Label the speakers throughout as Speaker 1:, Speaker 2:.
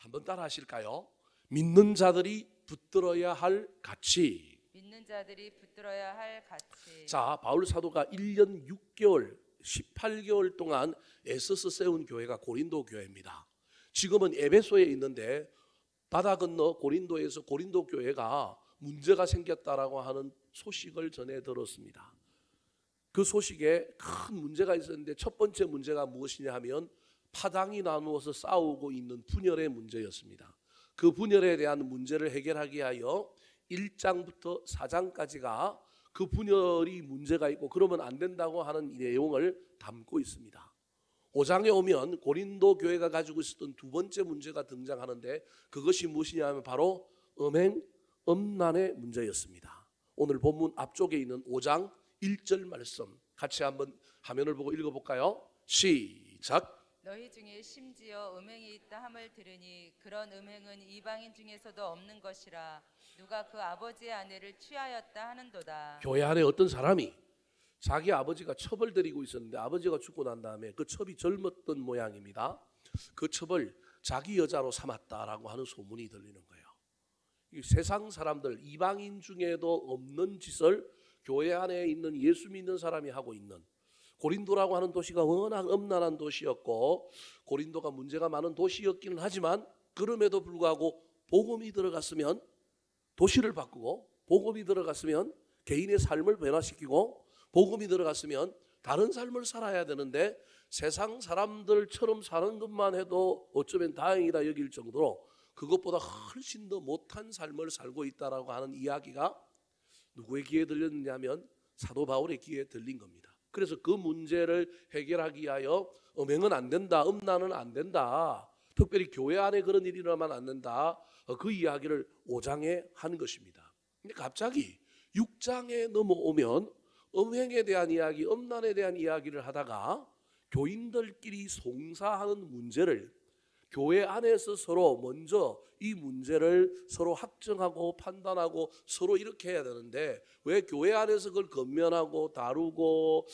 Speaker 1: 한번 따라 하실까요? 믿는 자들이 붙들어야 할 가치.
Speaker 2: 믿는 자들이 붙들어야 할 가치.
Speaker 1: 자, 바울 사도가 1년 6개월 18개월 동안 애써서 세운 교회가 고린도 교회입니다. 지금은 에베소에 있는데 바다 건너 고린도에서 고린도 교회가 문제가 생겼다라고 하는 소식을 전해 들었습니다. 그 소식에 큰 문제가 있었는데 첫 번째 문제가 무엇이냐 하면 파당이 나누어서 싸우고 있는 분열의 문제였습니다. 그 분열에 대한 문제를 해결하기 위하여 1장부터 4장까지가 그 분열이 문제가 있고 그러면 안 된다고 하는 내용을 담고 있습니다. 5장에 오면 고린도 교회가 가지고 있었던 두 번째 문제가 등장하는데 그것이 무엇이냐 하면 바로 음행, 음란의 문제였습니다. 오늘 본문 앞쪽에 있는 5장 1절 말씀 같이 한번 화면을 보고 읽어볼까요? 시작.
Speaker 2: 너희 중에 심지어 음행이 있다 함을 들으니 그런 음행은 이방인 중에서도 없는 것이라 누가 그 아버지의 아내를 취하였다 하는도다.
Speaker 1: 교회 안에 어떤 사람이 자기 아버지가 첩을 들이고 있었는데 아버지가 죽고 난 다음에 그 첩이 젊었던 모양입니다. 그 첩을 자기 여자로 삼았다라고 하는 소문이 들리는 거예요. 이 세상 사람들 이방인 중에도 없는 짓을 교회 안에 있는 예수 믿는 사람이 하고 있는, 고린도라고 하는 도시가 워낙 음란한 도시였고 고린도가 문제가 많은 도시였기는 하지만 그럼에도 불구하고 복음이 들어갔으면 도시를 바꾸고 복음이 들어갔으면 개인의 삶을 변화시키고 복음이 들어갔으면 다른 삶을 살아야 되는데 세상 사람들처럼 사는 것만 해도 어쩌면 다행이다 여길 정도로 그것보다 훨씬 더 못한 삶을 살고 있다라고 하는 이야기가 누구의 귀에 들렸느냐면 사도 바울의 귀에 들린 겁니다. 그래서 그 문제를 해결하기 위하여 음행은 안 된다, 음란은 안 된다, 특별히 교회 안에 그런 일이 일어나면 안 된다, 그 이야기를 5장에 한 것입니다. 근데 갑자기 6장에 넘어오면 음행에 대한 이야기, 음란에 대한 이야기를 하다가 교인들끼리 송사하는 문제를 교회 안에서 서로 먼저 이 문제를 서로 확정하고 판단하고 서로 이렇게 해야 되는데 왜 교회 안에서 그걸 건면하고 다루고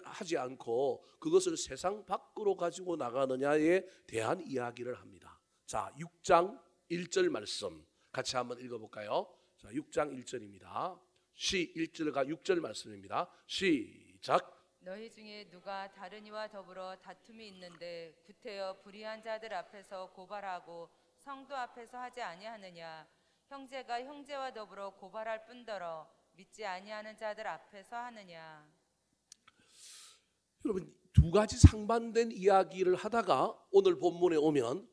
Speaker 1: 하지 않고 그것을 세상 밖으로 가지고 나가느냐에 대한 이야기를 합니다. 자, 6장 1절 말씀 같이 한번 읽어볼까요? 자, 6장 1절입니다. 1절과 6절 말씀입니다. 시작.
Speaker 2: 너희 중에 누가 다른 이와 더불어 다툼이 있는데 구태여 불의한 자들 앞에서 고발하고 성도 앞에서 하지 아니하느냐? 형제가 형제와 더불어 고발할 뿐더러 믿지 아니하는 자들 앞에서 하느냐?
Speaker 1: 여러분 두 가지 상반된 이야기를 하다가 오늘 본문에 오면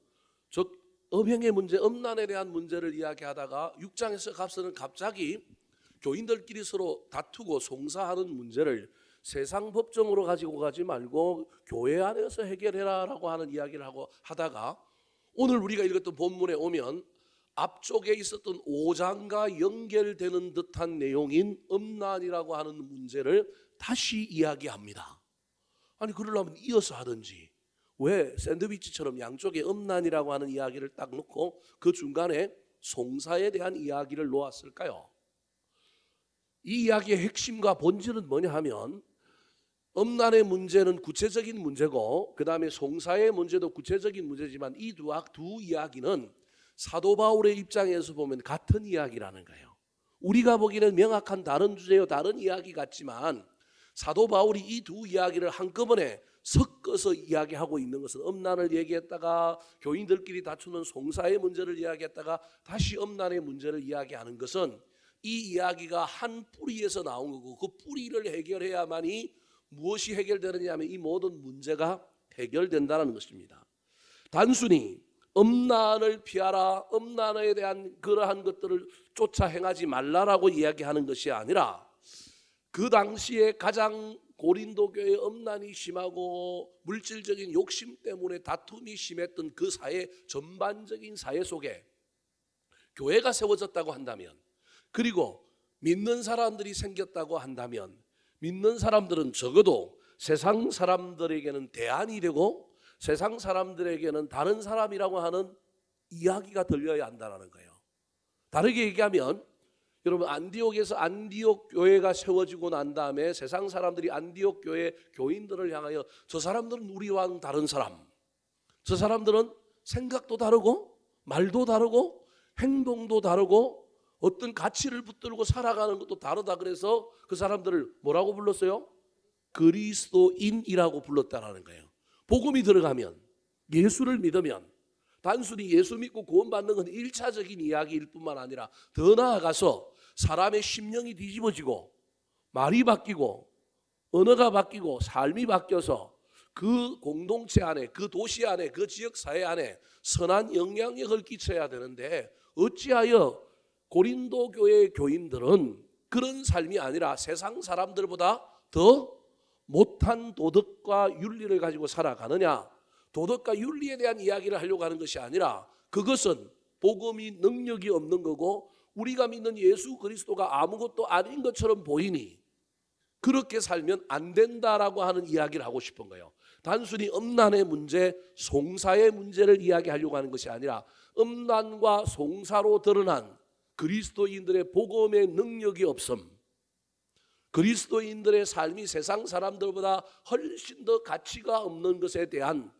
Speaker 1: 저 음행의 문제, 음란에 대한 문제를 이야기하다가 6장에서 가서는 갑자기 교인들끼리 서로 다투고 송사하는 문제를 세상 법정으로 가지고 가지 말고 교회 안에서 해결해라라고 하는 이야기를 하고 하다가 오늘 우리가 읽었던 본문에 오면 앞쪽에 있었던 5장과 연결되는 듯한 내용인 음란이라고 하는 문제를 다시 이야기합니다. 아니 그러려면 이어서 하든지 왜 샌드위치처럼 양쪽에 음란이라고 하는 이야기를 딱 놓고 그 중간에 송사에 대한 이야기를 놓았을까요? 이 이야기의 핵심과 본질은 뭐냐 하면 음란의 문제는 구체적인 문제고 그 다음에 송사의 문제도 구체적인 문제지만 이 두 이야기는 사도 바울의 입장에서 보면 같은 이야기라는 거예요. 우리가 보기에는 명확한 다른 주제요 다른 이야기 같지만 사도 바울이 이 두 이야기를 한꺼번에 섞어서 이야기하고 있는 것은 음란을 얘기했다가 교인들끼리 다투는 송사의 문제를 이야기했다가 다시 음란의 문제를 이야기하는 것은 이 이야기가 한 뿌리에서 나온 거고 그 뿌리를 해결해야만이 무엇이 해결되느냐 하면 이 모든 문제가 해결된다는 것입니다. 단순히 음란을 피하라, 음란에 대한 그러한 것들을 쫓아 행하지 말라라고 이야기하는 것이 아니라 그 당시에 가장 고린도 교회의 음란이 심하고 물질적인 욕심 때문에 다툼이 심했던 그 사회, 전반적인 사회 속에 교회가 세워졌다고 한다면 그리고 믿는 사람들이 생겼다고 한다면 믿는 사람들은 적어도 세상 사람들에게는 대안이 되고 세상 사람들에게는 다른 사람이라고 하는 이야기가 들려야 한다는 거예요. 다르게 얘기하면 여러분 안디옥에서 안디옥 교회가 세워지고 난 다음에 세상 사람들이 안디옥 교회 교인들을 향하여 저 사람들은 우리와는 다른 사람, 저 사람들은 생각도 다르고 말도 다르고 행동도 다르고 어떤 가치를 붙들고 살아가는 것도 다르다. 그래서 그 사람들을 뭐라고 불렀어요? 그리스도인이라고 불렀다라는 거예요. 복음이 들어가면, 예수를 믿으면 단순히 예수 믿고 구원받는 건 1차적인 이야기일 뿐만 아니라 더 나아가서 사람의 심령이 뒤집어지고 말이 바뀌고 언어가 바뀌고 삶이 바뀌어서 그 공동체 안에, 그 도시 안에, 그 지역 사회 안에 선한 영향력을 끼쳐야 되는데 어찌하여 고린도 교회의 교인들은 그런 삶이 아니라 세상 사람들보다 더 못한 도덕과 윤리를 가지고 살아가느냐? 도덕과 윤리에 대한 이야기를 하려고 하는 것이 아니라 그것은 복음이 능력이 없는 거고 우리가 믿는 예수 그리스도가 아무것도 아닌 것처럼 보이니 그렇게 살면 안 된다라고 하는 이야기를 하고 싶은 거예요. 단순히 음란의 문제, 송사의 문제를 이야기하려고 하는 것이 아니라 음란과 송사로 드러난 그리스도인들의 복음의 능력이 없음, 그리스도인들의 삶이 세상 사람들보다 훨씬 더 가치가 없는 것에 대한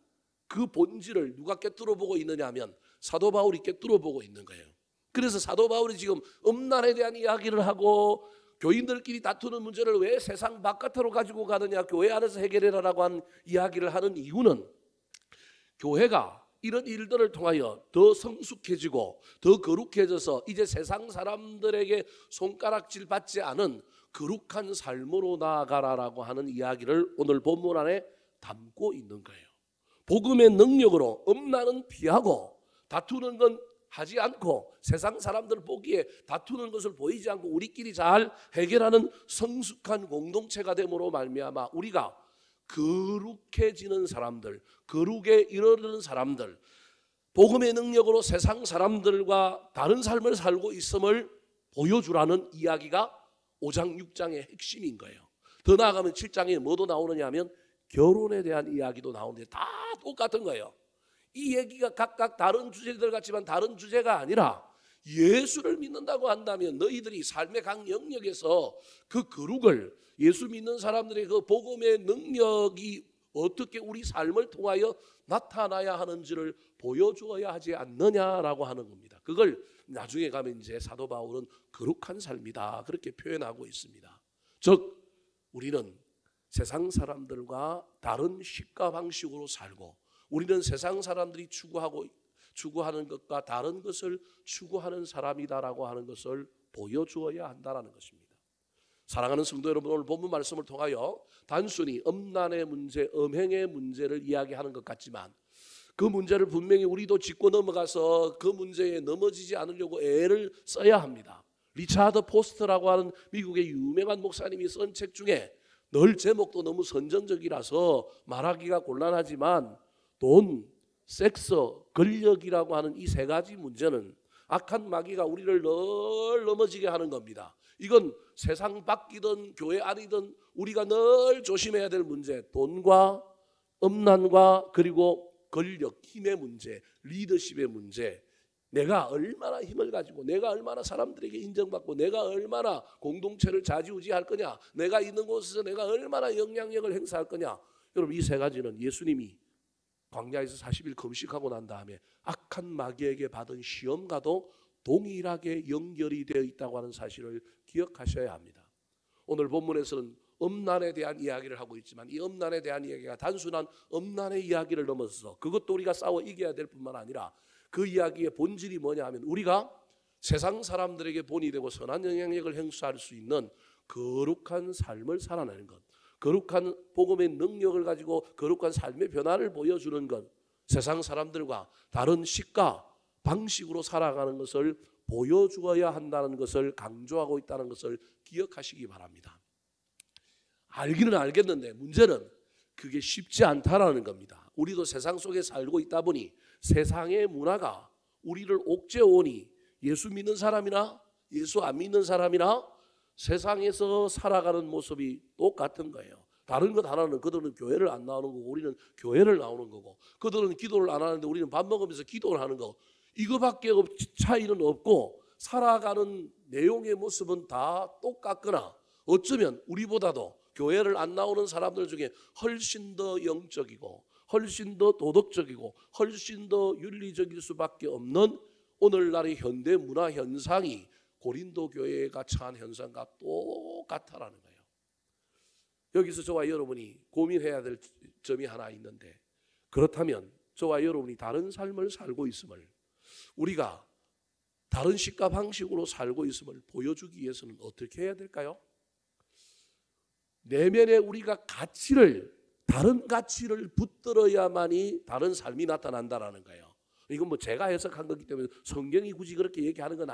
Speaker 1: 그 본질을 누가 꿰뚫어 보고 있느냐 하면 사도 바울이 꿰뚫어 보고 있는 거예요. 그래서 사도 바울이 지금 음란에 대한 이야기를 하고 교인들끼리 다투는 문제를 왜 세상 바깥으로 가지고 가느냐, 교회 안에서 해결해라라고 하는 이야기를 하는 이유는 교회가 이런 일들을 통하여 더 성숙해지고 더 거룩해져서 이제 세상 사람들에게 손가락질 받지 않은 거룩한 삶으로 나아가라라고 하는 이야기를 오늘 본문 안에 담고 있는 거예요. 복음의 능력으로 음란은 피하고 다투는 건 하지 않고 세상 사람들 보기에 다투는 것을 보이지 않고 우리끼리 잘 해결하는 성숙한 공동체가 됨으로 말미암아 우리가 거룩해지는 사람들, 거룩에 이르는 사람들, 복음의 능력으로 세상 사람들과 다른 삶을 살고 있음을 보여주라는 이야기가 5장 6장의 핵심인 거예요. 더 나아가면 7장에 뭐도 나오느냐 하면 결혼에 대한 이야기도 나오는데 다 똑같은 거예요. 이 얘기가 각각 다른 주제들 같지만 다른 주제가 아니라 예수를 믿는다고 한다면 너희들이 삶의 각 영역에서 그 거룩을, 예수 믿는 사람들의 그 복음의 능력이 어떻게 우리 삶을 통하여 나타나야 하는지를 보여주어야 하지 않느냐라고 하는 겁니다. 그걸 나중에 가면 이제 사도 바울은 거룩한 삶이다 그렇게 표현하고 있습니다. 즉 우리는 세상 사람들과 다른 식과 방식으로 살고 우리는 세상 사람들이 추구하는 것과 다른 것을 추구하는 사람이다라고 하는 것을 보여주어야 한다는 것입니다. 사랑하는 성도 여러분, 오늘 본문 말씀을 통하여 단순히 음란의 문제, 음행의 문제를 이야기하는 것 같지만 그 문제를 분명히 우리도 짚고 넘어가서 그 문제에 넘어지지 않으려고 애를 써야 합니다. 리차드 포스터라고 하는 미국의 유명한 목사님이 쓴 책 중에 늘 제목도 너무 선정적이라서 말하기가 곤란하지만 돈, 섹스, 권력이라고 하는 이 세 가지 문제는 악한 마귀가 우리를 늘 넘어지게 하는 겁니다. 이건 세상 밖이든 교회 안이든 우리가 늘 조심해야 될 문제, 돈과 음란과 그리고 권력, 힘의 문제, 리더십의 문제, 내가 얼마나 힘을 가지고 내가 얼마나 사람들에게 인정받고 내가 얼마나 공동체를 좌지우지할 거냐, 내가 있는 곳에서 내가 얼마나 영향력을 행사할 거냐. 여러분 이 세 가지는 예수님이 광야에서 40일 금식하고 난 다음에 악한 마귀에게 받은 시험과도 동일하게 연결이 되어 있다고 하는 사실을 기억하셔야 합니다. 오늘 본문에서는 음란에 대한 이야기를 하고 있지만 이 음란에 대한 이야기가 단순한 음란의 이야기를 넘어서 그것도 우리가 싸워 이겨야 될 뿐만 아니라 그 이야기의 본질이 뭐냐 하면 우리가 세상 사람들에게 본이 되고 선한 영향력을 행사할 수 있는 거룩한 삶을 살아내는 것, 거룩한 복음의 능력을 가지고 거룩한 삶의 변화를 보여주는 것, 세상 사람들과 다른 식과 방식으로 살아가는 것을 보여주어야 한다는 것을 강조하고 있다는 것을 기억하시기 바랍니다. 알기는 알겠는데 문제는 그게 쉽지 않다라는 겁니다. 우리도 세상 속에 살고 있다 보니 세상의 문화가 우리를 옥죄오니 예수 믿는 사람이나 예수 안 믿는 사람이나 세상에서 살아가는 모습이 똑같은 거예요. 다른 것 하나는 그들은 교회를 안 나오는 거고 우리는 교회를 나오는 거고, 그들은 기도를 안 하는데 우리는 밥 먹으면서 기도를 하는 거, 이거밖에 차이는 없고 살아가는 내용의 모습은 다 똑같거나 어쩌면 우리보다도 교회를 안 나오는 사람들 중에 훨씬 더 영적이고 훨씬 더 도덕적이고 훨씬 더 윤리적일 수밖에 없는 오늘날의 현대 문화 현상이 고린도 교회가 처한 현상과 똑같다라는 거예요. 여기서 저와 여러분이 고민해야 될 점이 하나 있는데, 그렇다면 저와 여러분이 다른 삶을 살고 있음을, 우리가 다른 식과 방식으로 살고 있음을 보여주기 위해서는 어떻게 해야 될까요? 내면에 우리가 다른 가치를 붙들어야만이 다른 삶이 나타난다라는 거예요. 이건 뭐 제가 해석한 거기 때문에 성경이 굳이 그렇게 얘기하는 건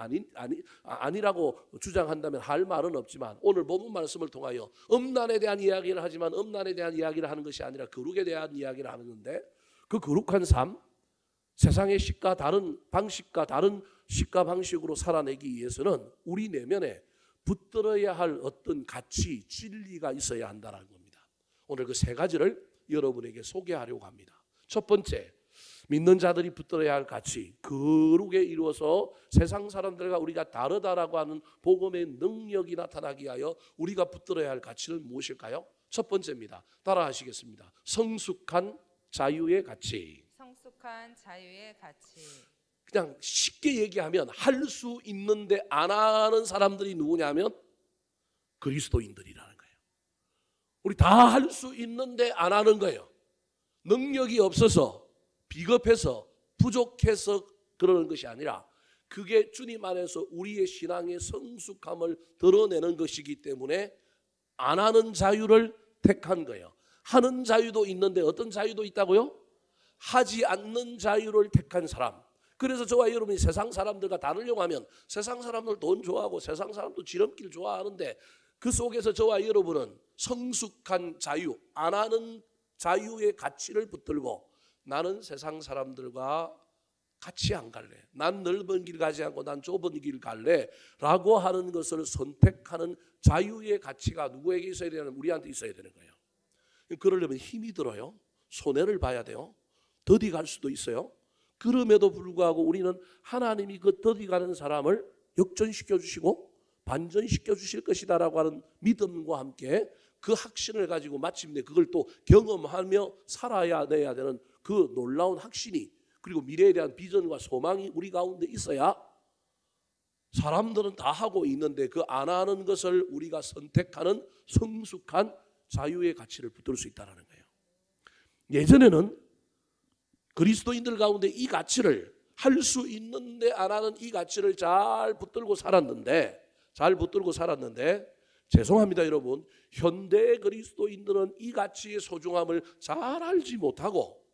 Speaker 1: 아니라고 주장한다면 할 말은 없지만, 오늘 본문 말씀을 통하여 음란에 대한 이야기를 하지만 음란에 대한 이야기를 하는 것이 아니라 거룩에 대한 이야기를 하는 건데, 그 거룩한 삶, 세상의 식과 다른 방식과 다른 식과 방식으로 살아내기 위해서는 우리 내면에 붙들어야 할 어떤 가치, 진리가 있어야 한다는 겁니다. 오늘 그 세 가지를 여러분에게 소개하려고 합니다. 첫 번째, 믿는 자들이 붙들어야 할 가치, 거룩에 이루어서 세상 사람들과 우리가 다르다라고 하는 복음의 능력이 나타나기 위하여 우리가 붙들어야 할 가치는 무엇일까요? 첫 번째입니다. 따라하시겠습니다. 성숙한 자유의 가치.
Speaker 2: 성숙한 자유의 가치.
Speaker 1: 그냥 쉽게 얘기하면 할 수 있는데 안 하는 사람들이 누구냐면 그리스도인들이라는 거예요. 우리 다 할 수 있는데 안 하는 거예요. 능력이 없어서, 비겁해서, 부족해서 그러는 것이 아니라, 그게 주님 안에서 우리의 신앙의 성숙함을 드러내는 것이기 때문에 안 하는 자유를 택한 거예요. 하는 자유도 있는데 어떤 자유도 있다고요? 하지 않는 자유를 택한 사람. 그래서 저와 여러분이 세상 사람들과 다르려고 하면, 세상 사람들 돈 좋아하고 세상 사람도 지름길 좋아하는데, 그 속에서 저와 여러분은 성숙한 자유, 안 하는 자유의 가치를 붙들고, 나는 세상 사람들과 같이 안 갈래, 난 넓은 길 가지 않고 난 좁은 길 갈래 라고 하는 것을 선택하는 자유의 가치가 누구에게 있어야 되냐면 우리한테 있어야 되는 거예요. 그러려면 힘이 들어요. 손해를 봐야 돼요. 더디 갈 수도 있어요. 그럼에도 불구하고 우리는 하나님이 그 더디 가는 사람을 역전시켜 주시고 반전시켜 주실 것이다라고 하는 믿음과 함께 그 확신을 가지고 마침내 그걸 또 경험하며 살아야 내야 되는 그 놀라운 확신이, 그리고 미래에 대한 비전과 소망이 우리 가운데 있어야, 사람들은 다 하고 있는데 그 안 하는 것을 우리가 선택하는 성숙한 자유의 가치를 붙들 수 있다는 거예요. 예전에는 그리스도인들 가운데 이 가치를, 할 수 있는데 안 하는 이 가치를 잘 붙들고 살았는데 죄송합니다 여러분, 현대 그리스도인들은 이 가치의 소중함을 잘 알지 못하고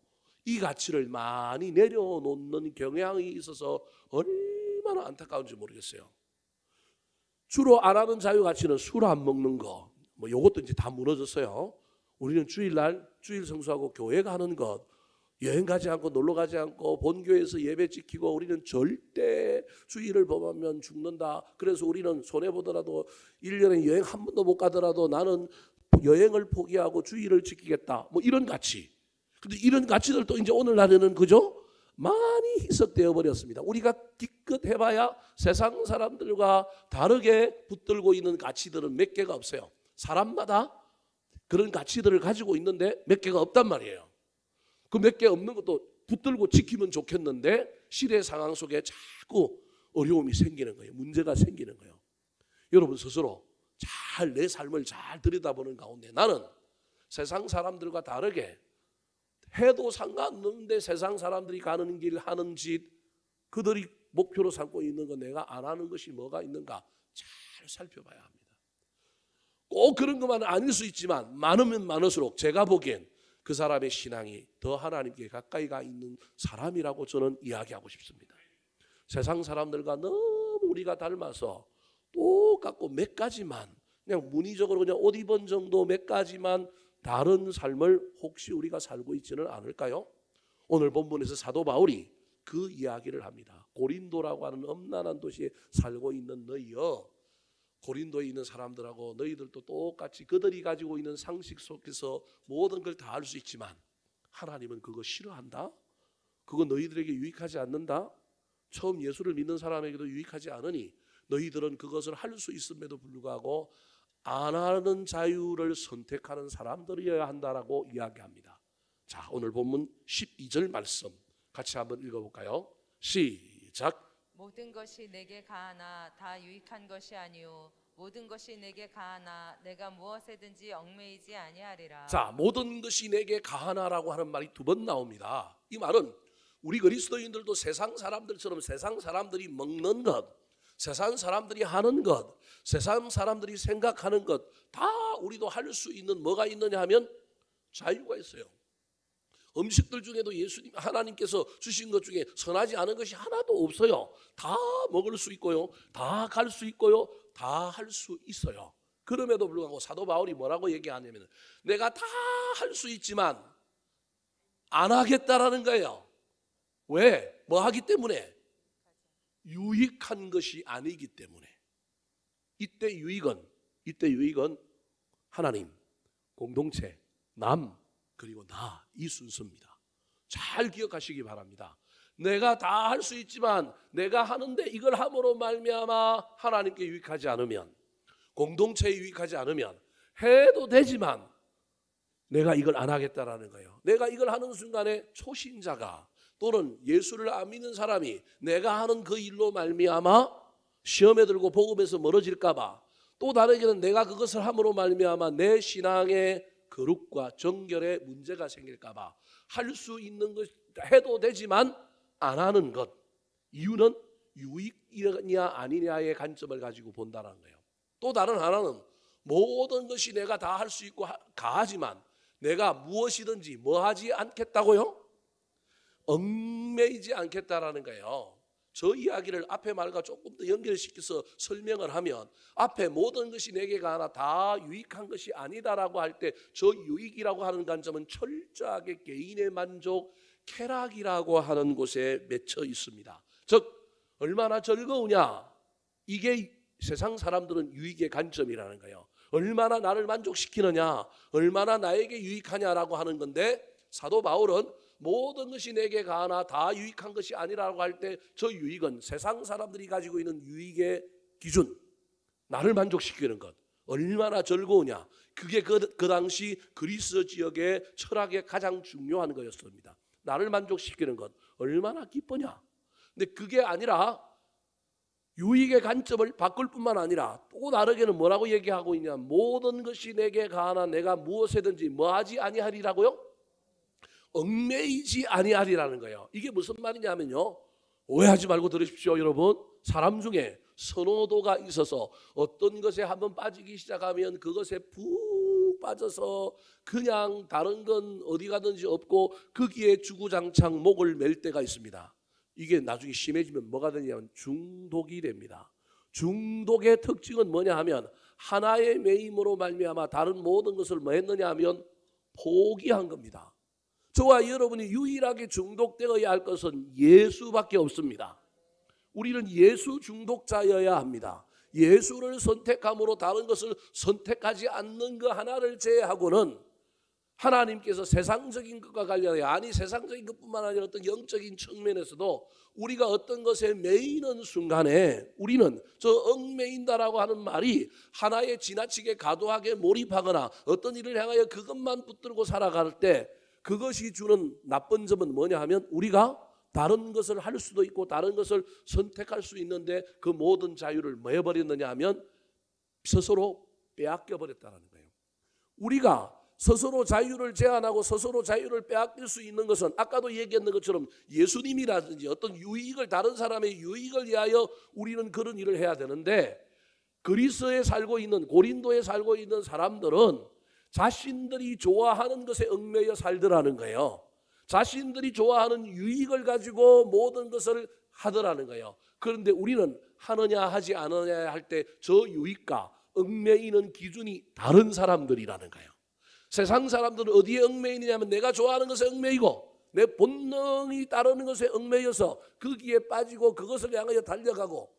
Speaker 1: 이 가치를 많이 내려놓는 경향이 있어서 얼마나 안타까운지 모르겠어요. 주로 안 하는 자유 가치는 술 안 먹는 거, 뭐 요것도 이제 다 무너졌어요. 우리는 주일날 주일 성수하고 교회 가는 것, 여행 가지 않고 놀러 가지 않고 본교에서 예배 지키고, 우리는 절대 주일을 범하면 죽는다. 그래서 우리는 손해보더라도 1년에 여행 한 번도 못 가더라도 나는 여행을 포기하고 주일을 지키겠다. 뭐 이런 가치. 근데 이런 가치들도 이제 오늘날에는 그죠? 많이 희석되어 버렸습니다. 우리가 기껏 해봐야 세상 사람들과 다르게 붙들고 있는 가치들은 몇 개가 없어요. 사람마다 그런 가치들을 가지고 있는데 몇 개가 없단 말이에요. 그 몇 개 없는 것도 붙들고 지키면 좋겠는데 시대 상황 속에 자꾸 어려움이 생기는 거예요. 문제가 생기는 거예요. 여러분 스스로 잘 내 삶을 잘 들여다보는 가운데, 나는 세상 사람들과 다르게 해도 상관없는데 세상 사람들이 가는 길, 하는 짓, 그들이 목표로 삼고 있는 거 내가 안 하는 것이 뭐가 있는가 잘 살펴봐야 합니다. 꼭 그런 것만은 아닐 수 있지만 많으면 많을수록 제가 보기엔 그 사람의 신앙이 더 하나님께 가까이 가 있는 사람이라고 저는 이야기하고 싶습니다. 세상 사람들과 너무 우리가 닮아서 똑같고 몇 가지만, 그냥 문의적으로 그냥 옷 입은 정도 몇 가지만 다른 삶을 혹시 우리가 살고 있지는 않을까요? 오늘 본문에서 사도 바울이 그 이야기를 합니다. 고린도라고 하는 엄난한 도시에 살고 있는 너희여, 고린도에 있는 사람들하고 너희들도 똑같이 그들이 가지고 있는 상식 속에서 모든 걸 다 할 수 있지만 하나님은 그거 싫어한다. 그거 너희들에게 유익하지 않는다. 처음 예수를 믿는 사람에게도 유익하지 않으니 너희들은 그것을 할 수 있음에도 불구하고 안 하는 자유를 선택하는 사람들이어야 한다라고 이야기합니다. 자, 오늘 본문 12절 말씀 같이 한번 읽어볼까요? 시작.
Speaker 2: 모든 것이 내게 가하나 다 유익한 것이 아니요 모든 것이 내게 가하나 내가 무엇에든지 얽매이지 아니하리라.
Speaker 1: 자, 모든 것이 내게 가하나라고 하는 말이 두 번 나옵니다. 이 말은 우리 그리스도인들도 세상 사람들처럼 세상 사람들이 먹는 것, 세상 사람들이 하는 것, 세상 사람들이 생각하는 것 다 우리도 할 수 있는 뭐가 있느냐 하면 자유가 있어요. 음식들 중에도 예수님 하나님께서 주신 것 중에 선하지 않은 것이 하나도 없어요. 다 먹을 수 있고요, 다 갈 수 있고요, 다 할 수 있어요. 그럼에도 불구하고 사도 바울이 뭐라고 얘기하냐면 내가 다 할 수 있지만 안 하겠다라는 거예요. 왜? 뭐 하기 때문에? 유익한 것이 아니기 때문에. 이때 유익은 하나님, 공동체, 남, 그리고 나, 이 순서입니다. 잘 기억하시기 바랍니다. 내가 다 할 수 있지만 내가 하는데 이걸 함으로 말미암아 하나님께 유익하지 않으면, 공동체에 유익하지 않으면 해도 되지만 내가 이걸 안 하겠다라는 거예요. 내가 이걸 하는 순간에 초신자가 또는 예수를 안 믿는 사람이 내가 하는 그 일로 말미암아 시험에 들고 복음에서 멀어질까 봐, 또 다르게는 내가 그것을 함으로 말미암아 내 신앙의 거룩과 정결에 문제가 생길까 봐 할 수 있는 것 해도 되지만 안 하는 것. 이유는 유익이냐 아니냐의 관점을 가지고 본다는 거예요. 또 다른 하나는 모든 것이 내가 다 할 수 있고 가하지만 내가 무엇이든지 뭐 하지 않겠다고요? 얽매이지 않겠다라는 거예요. 저 이야기를 앞에 말과 조금 더 연결시켜서 설명을 하면 앞에 모든 것이 내게 가하나 다 유익한 것이 아니다라고 할 때 저 유익이라고 하는 관점은 철저하게 개인의 만족, 쾌락이라고 하는 곳에 맺혀 있습니다. 즉 얼마나 즐거우냐, 이게 세상 사람들은 유익의 관점이라는 거예요. 얼마나 나를 만족시키느냐, 얼마나 나에게 유익하냐라고 하는 건데, 사도 바울은 모든 것이 내게 가하나 다 유익한 것이 아니라고 할 때 저 유익은 세상 사람들이 가지고 있는 유익의 기준, 나를 만족시키는 것, 얼마나 즐거우냐, 그게 그 당시 그리스 지역의 철학의 가장 중요한 거였습니다. 나를 만족시키는 것 얼마나 기쁘냐. 근데 그게 아니라 유익의 관점을 바꿀 뿐만 아니라 또 다르게는 뭐라고 얘기하고 있냐, 모든 것이 내게 가하나 내가 무엇에든지 뭐하지 아니하리라고요? 얽매이지 아니하리라는 거예요. 이게 무슨 말이냐면요, 오해하지 말고 들으십시오 여러분. 사람 중에 선호도가 있어서 어떤 것에 한번 빠지기 시작하면 그것에 푹 빠져서 그냥 다른 건 어디 가든지 없고 거기에 주구장창 목을 맬 때가 있습니다. 이게 나중에 심해지면 뭐가 되냐면 중독이 됩니다. 중독의 특징은 뭐냐 하면 하나의 매임으로 말미암아 다른 모든 것을 뭐 했느냐 하면 포기한 겁니다. 저와 여러분이 유일하게 중독되어야 할 것은 예수밖에 없습니다. 우리는 예수 중독자여야 합니다. 예수를 선택함으로 다른 것을 선택하지 않는 그 하나를 제외하고는 하나님께서 세상적인 것과 관련해, 아니 세상적인 것뿐만 아니라 어떤 영적인 측면에서도 우리가 어떤 것에 매이는 순간에 우리는 저 얽매인다라고 하는 말이 하나에 지나치게 과도하게 몰입하거나 어떤 일을 향하여 그것만 붙들고 살아갈 때 그것이 주는 나쁜 점은 뭐냐 하면 우리가 다른 것을 할 수도 있고 다른 것을 선택할 수 있는데 그 모든 자유를 뭐 해버렸느냐 하면 스스로 빼앗겨 버렸다는 거예요. 우리가 스스로 자유를 제한하고 스스로 자유를 빼앗길 수 있는 것은 아까도 얘기했던 것처럼 예수님이라든지 어떤 유익을, 다른 사람의 유익을 위하여 우리는 그런 일을 해야 되는데, 그리스에 살고 있는, 고린도에 살고 있는 사람들은 자신들이 좋아하는 것에 얽매여 살더라는 거예요. 자신들이 좋아하는 유익을 가지고 모든 것을 하더라는 거예요. 그런데 우리는 하느냐 하지 않느냐 할 때 저 유익과 얽매이는 기준이 다른 사람들이라는 거예요. 세상 사람들은 어디에 얽매이느냐면 내가 좋아하는 것에 얽매이고 내 본능이 따르는 것에 얽매여서 거기에 빠지고 그것을 향하여 달려가고,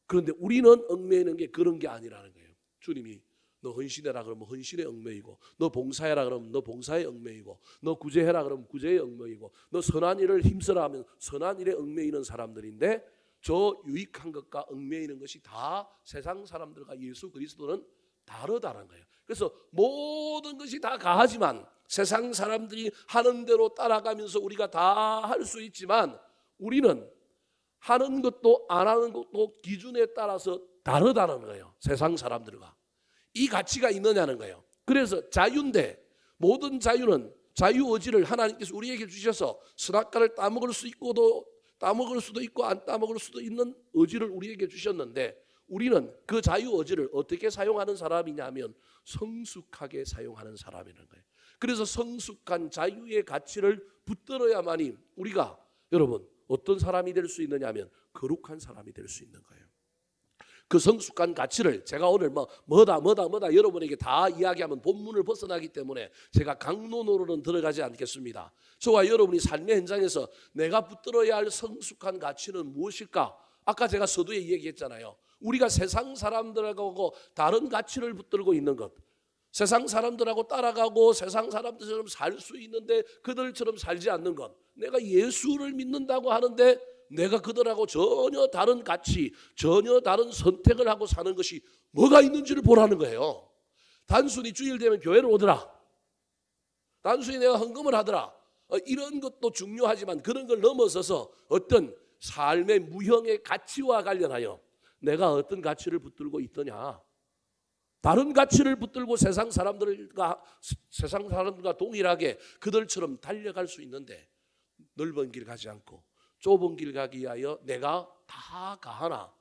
Speaker 1: 그런데 우리는 얽매이는 게 그런 게 아니라는 거예요. 주님이 너 헌신해라 그러면 헌신에 얽매이고, 너 봉사해라 그러면 너 봉사에 얽매이고, 너 구제해라 그러면 구제에 얽매이고, 너 선한 일을 힘쓰라 하면 선한 일에 얽매이는 사람들인데, 저 유익한 것과 얽매이는 것이 다 세상 사람들과 예수 그리스도는 다르다는 거예요. 그래서 모든 것이 다 가하지만 세상 사람들이 하는 대로 따라가면서 우리가 다 할 수 있지만 우리는 하는 것도 안 하는 것도 기준에 따라서 다르다는 거예요. 세상 사람들과. 이 가치가 있느냐는 거예요. 그래서 자유인데 모든 자유는 자유의지를 하나님께서 우리에게 주셔서 선악과를 따먹을 수 있고도 따먹을 수도 있고 안 따먹을 수도 있는 의지를 우리에게 주셨는데 우리는 그 자유의지를 어떻게 사용하는 사람이냐면 성숙하게 사용하는 사람이라는 거예요. 그래서 성숙한 자유의 가치를 붙들어야만이 우리가 여러분 어떤 사람이 될 수 있느냐 하면 거룩한 사람이 될 수 있는 거예요. 그 성숙한 가치를 제가 오늘 뭐다 여러분에게 다 이야기하면 본문을 벗어나기 때문에 제가 강론으로는 들어가지 않겠습니다. 저와 여러분이 삶의 현장에서 내가 붙들어야 할 성숙한 가치는 무엇일까? 아까 제가 서두에 얘기했잖아요. 우리가 세상 사람들하고 다른 가치를 붙들고 있는 것, 세상 사람들하고 따라가고 세상 사람들처럼 살 수 있는데 그들처럼 살지 않는 것, 내가 예수를 믿는다고 하는데 내가 그들하고 전혀 다른 가치, 전혀 다른 선택을 하고 사는 것이 뭐가 있는지를 보라는 거예요. 단순히 주일 되면 교회를 오더라, 단순히 내가 헌금을 하더라, 이런 것도 중요하지만 그런 걸 넘어서서 어떤 삶의 무형의 가치와 관련하여 내가 어떤 가치를 붙들고 있더냐, 다른 가치를 붙들고 세상 사람들과 동일하게 그들처럼 달려갈 수 있는데 넓은 길 가지 않고 좁은 길 가기 위하여 내가 다 가하나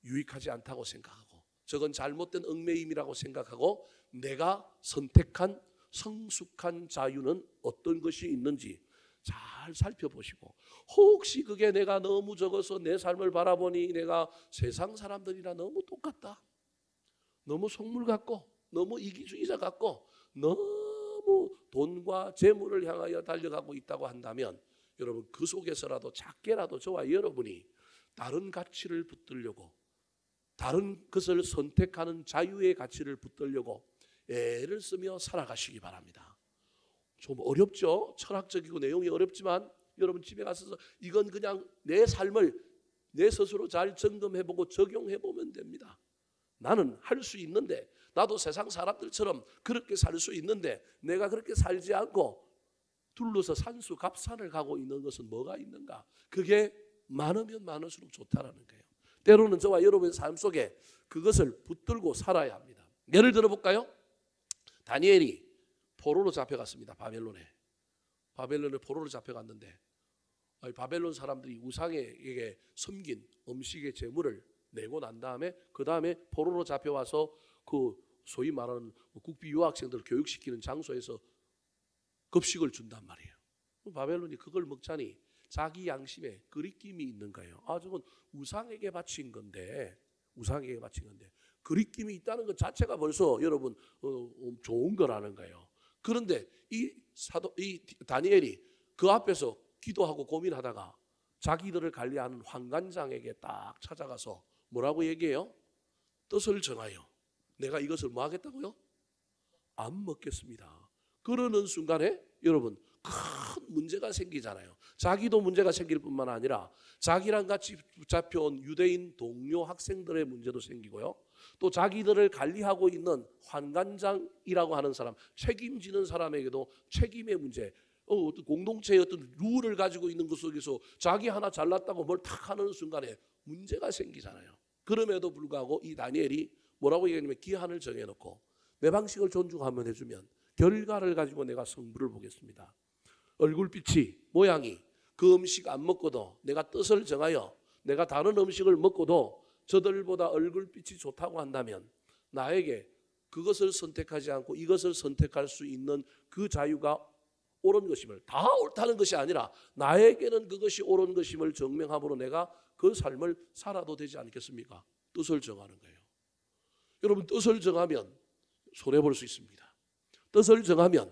Speaker 1: 유익하지 않다고 생각하고 저건 잘못된 얽매임이라고 생각하고 내가 선택한 성숙한 자유는 어떤 것이 있는지 잘 살펴보시고 혹시 그게 내가 너무 적어서 내 삶을 바라보니 내가 세상 사람들이랑 너무 똑같다, 너무 속물 같고 너무 이기주의자 같고 너무 돈과 재물을 향하여 달려가고 있다고 한다면 여러분 그 속에서라도 작게라도 저와 여러분이 다른 가치를 붙들려고 다른 것을 선택하는 자유의 가치를 붙들려고 애를 쓰며 살아가시기 바랍니다. 좀 어렵죠? 철학적이고 내용이 어렵지만 여러분 집에 가서 이건 그냥 내 삶을 내 스스로 잘 점검해보고 적용해보면 됩니다. 나는 할 수 있는데 나도 세상 사람들처럼 그렇게 살 수 있는데 내가 그렇게 살지 않고 둘러서 산수갑산을 가고 있는 것은 뭐가 있는가? 그게 많으면 많을수록 좋다라는 거예요. 때로는 저와 여러분의 삶 속에 그것을 붙들고 살아야 합니다. 예를 들어볼까요? 다니엘이 포로로 잡혀갔습니다. 바벨론에 포로로 잡혀갔는데 바벨론 사람들이 우상에게 섬긴 음식의 제물을 내고 난 다음에 그 다음에 포로로 잡혀와서 그 소위 말하는 국비 유학생들을 교육시키는 장소에서 급식을 준단 말이에요. 바벨론이 그걸 먹자니 자기 양심에 그리낌이 있는 거예요. 아, 저건 우상에게 바친 건데 그리낌이 있다는 것 자체가 벌써 여러분 좋은 거라는 거예요. 그런데 이 다니엘이 그 앞에서 기도하고 고민하다가 자기들을 관리하는 환관장에게 딱 찾아가서 뭐라고 얘기해요? 뜻을 정하여 내가 이것을 뭐 하겠다고요? 안 먹겠습니다. 그러는 순간에 여러분 큰 문제가 생기잖아요. 자기도 문제가 생길 뿐만 아니라 자기랑 같이 붙잡혀온 유대인 동료 학생들의 문제도 생기고요. 또 자기들을 관리하고 있는 환관장이라고 하는 사람, 책임지는 사람에게도 책임의 문제, 어떤 공동체의 어떤 룰을 가지고 있는 것 속에서 자기 하나 잘났다고 뭘 탁 하는 순간에 문제가 생기잖아요. 그럼에도 불구하고 이 다니엘이 뭐라고 얘기하냐면 기한을 정해놓고 내 방식을 존중하면 해주면 결과를 가지고 내가 승부를 보겠습니다. 얼굴빛이 모양이 그 음식 안 먹고도 내가 뜻을 정하여 내가 다른 음식을 먹고도 저들보다 얼굴빛이 좋다고 한다면 나에게 그것을 선택하지 않고 이것을 선택할 수 있는 그 자유가 옳은 것임을, 다 옳다는 것이 아니라 나에게는 그것이 옳은 것임을 증명함으로 내가 그 삶을 살아도 되지 않겠습니까? 뜻을 정하는 거예요. 여러분 뜻을 정하면 손해볼 수 있습니다. 뜻을 정하면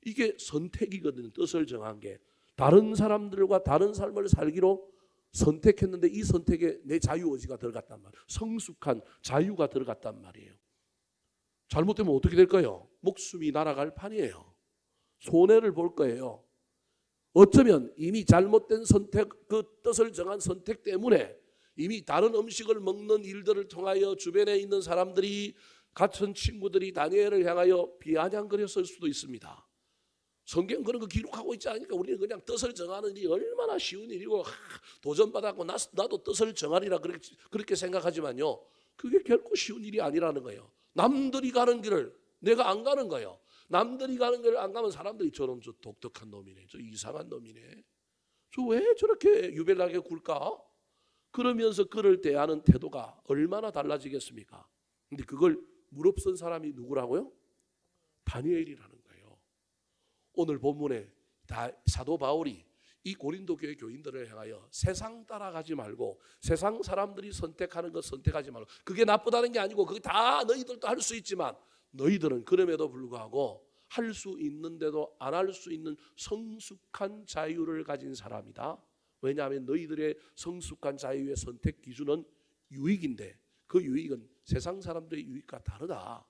Speaker 1: 이게 선택이거든요. 뜻을 정한 게 다른 사람들과 다른 삶을 살기로 선택했는데 이 선택에 내 자유의지가 들어갔단 말이에요. 성숙한 자유가 들어갔단 말이에요. 잘못되면 어떻게 될까요? 목숨이 날아갈 판이에요. 손해를 볼 거예요. 어쩌면 이미 잘못된 선택, 그 뜻을 정한 선택 때문에 이미 다른 음식을 먹는 일들을 통하여 주변에 있는 사람들이 갇힌 친구들이 다니엘을 향하여 비아냥거렸을 수도 있습니다. 성경 그런 거 기록하고 있지 않으니까 우리는 그냥 뜻을 정하는 일이 얼마나 쉬운 일이고 도전받았고 나도 뜻을 정하리라 그렇게 생각하지만요, 그게 결코 쉬운 일이 아니라는 거예요. 남들이 가는 길을 내가 안 가는 거예요. 남들이 가는 길을 안 가면 사람들이 저놈 저 독특한 놈이네, 저 이상한 놈이네, 저 왜 저렇게 유별나게 굴까? 그러면서 그를 대하는 태도가 얼마나 달라지겠습니까? 근데 그걸 무릅쓴 사람이 누구라고요? 다니엘이라는 거예요. 오늘 본문에 사도 바울이 이 고린도 교회 교인들을 향하여 세상 따라가지 말고 세상 사람들이 선택하는 것 선택하지 말고, 그게 나쁘다는 게 아니고 그게 다 너희들도 할 수 있지만 너희들은 그럼에도 불구하고 할 수 있는데도 안 할 수 있는 성숙한 자유를 가진 사람이다. 왜냐하면 너희들의 성숙한 자유의 선택 기준은 유익인데 그 유익은 세상 사람들의 유익과 다르다.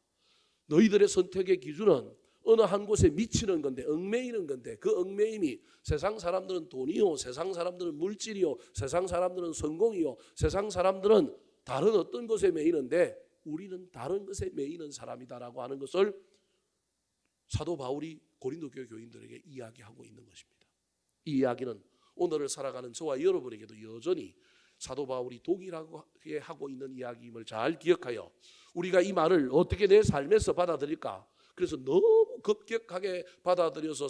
Speaker 1: 너희들의 선택의 기준은 어느 한 곳에 미치는 건데, 얽매이는 건데, 그 얽매임이 세상 사람들은 돈이요, 세상 사람들은 물질이요, 세상 사람들은 성공이요, 세상 사람들은 다른 어떤 것에 매이는데 우리는 다른 것에 매이는 사람이다라고 하는 것을 사도 바울이 고린도 교회 교인들에게 이야기하고 있는 것입니다. 이 이야기는 오늘을 살아가는 저와 여러분에게도 여전히 사도 바울이 동일하게 하고 있는 이야기임을 잘 기억하여 우리가 이 말을 어떻게 내 삶에서 받아들일까? 그래서 너무 급격하게 받아들여서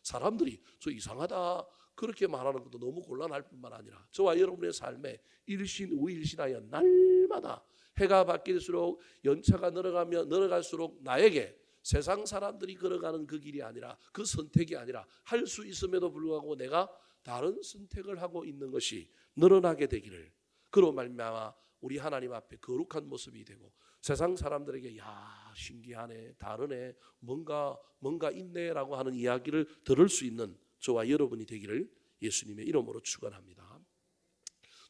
Speaker 1: 사람들이 저 이상하다 그렇게 말하는 것도 너무 곤란할 뿐만 아니라 저와 여러분의 삶에 일신우일신하여 날마다 해가 바뀔수록 연차가 늘어갈수록 나에게 세상 사람들이 걸어가는 그 길이 아니라, 그 선택이 아니라 할 수 있음에도 불구하고 내가 다른 선택을 하고 있는 것이 늘어나게 되기를, 그로 말미암아 우리 하나님 앞에 거룩한 모습이 되고 세상 사람들에게 야 신기하네, 다르네, 뭔가 있네라고 하는 이야기를 들을 수 있는 저와 여러분이 되기를 예수님의 이름으로 축원합니다.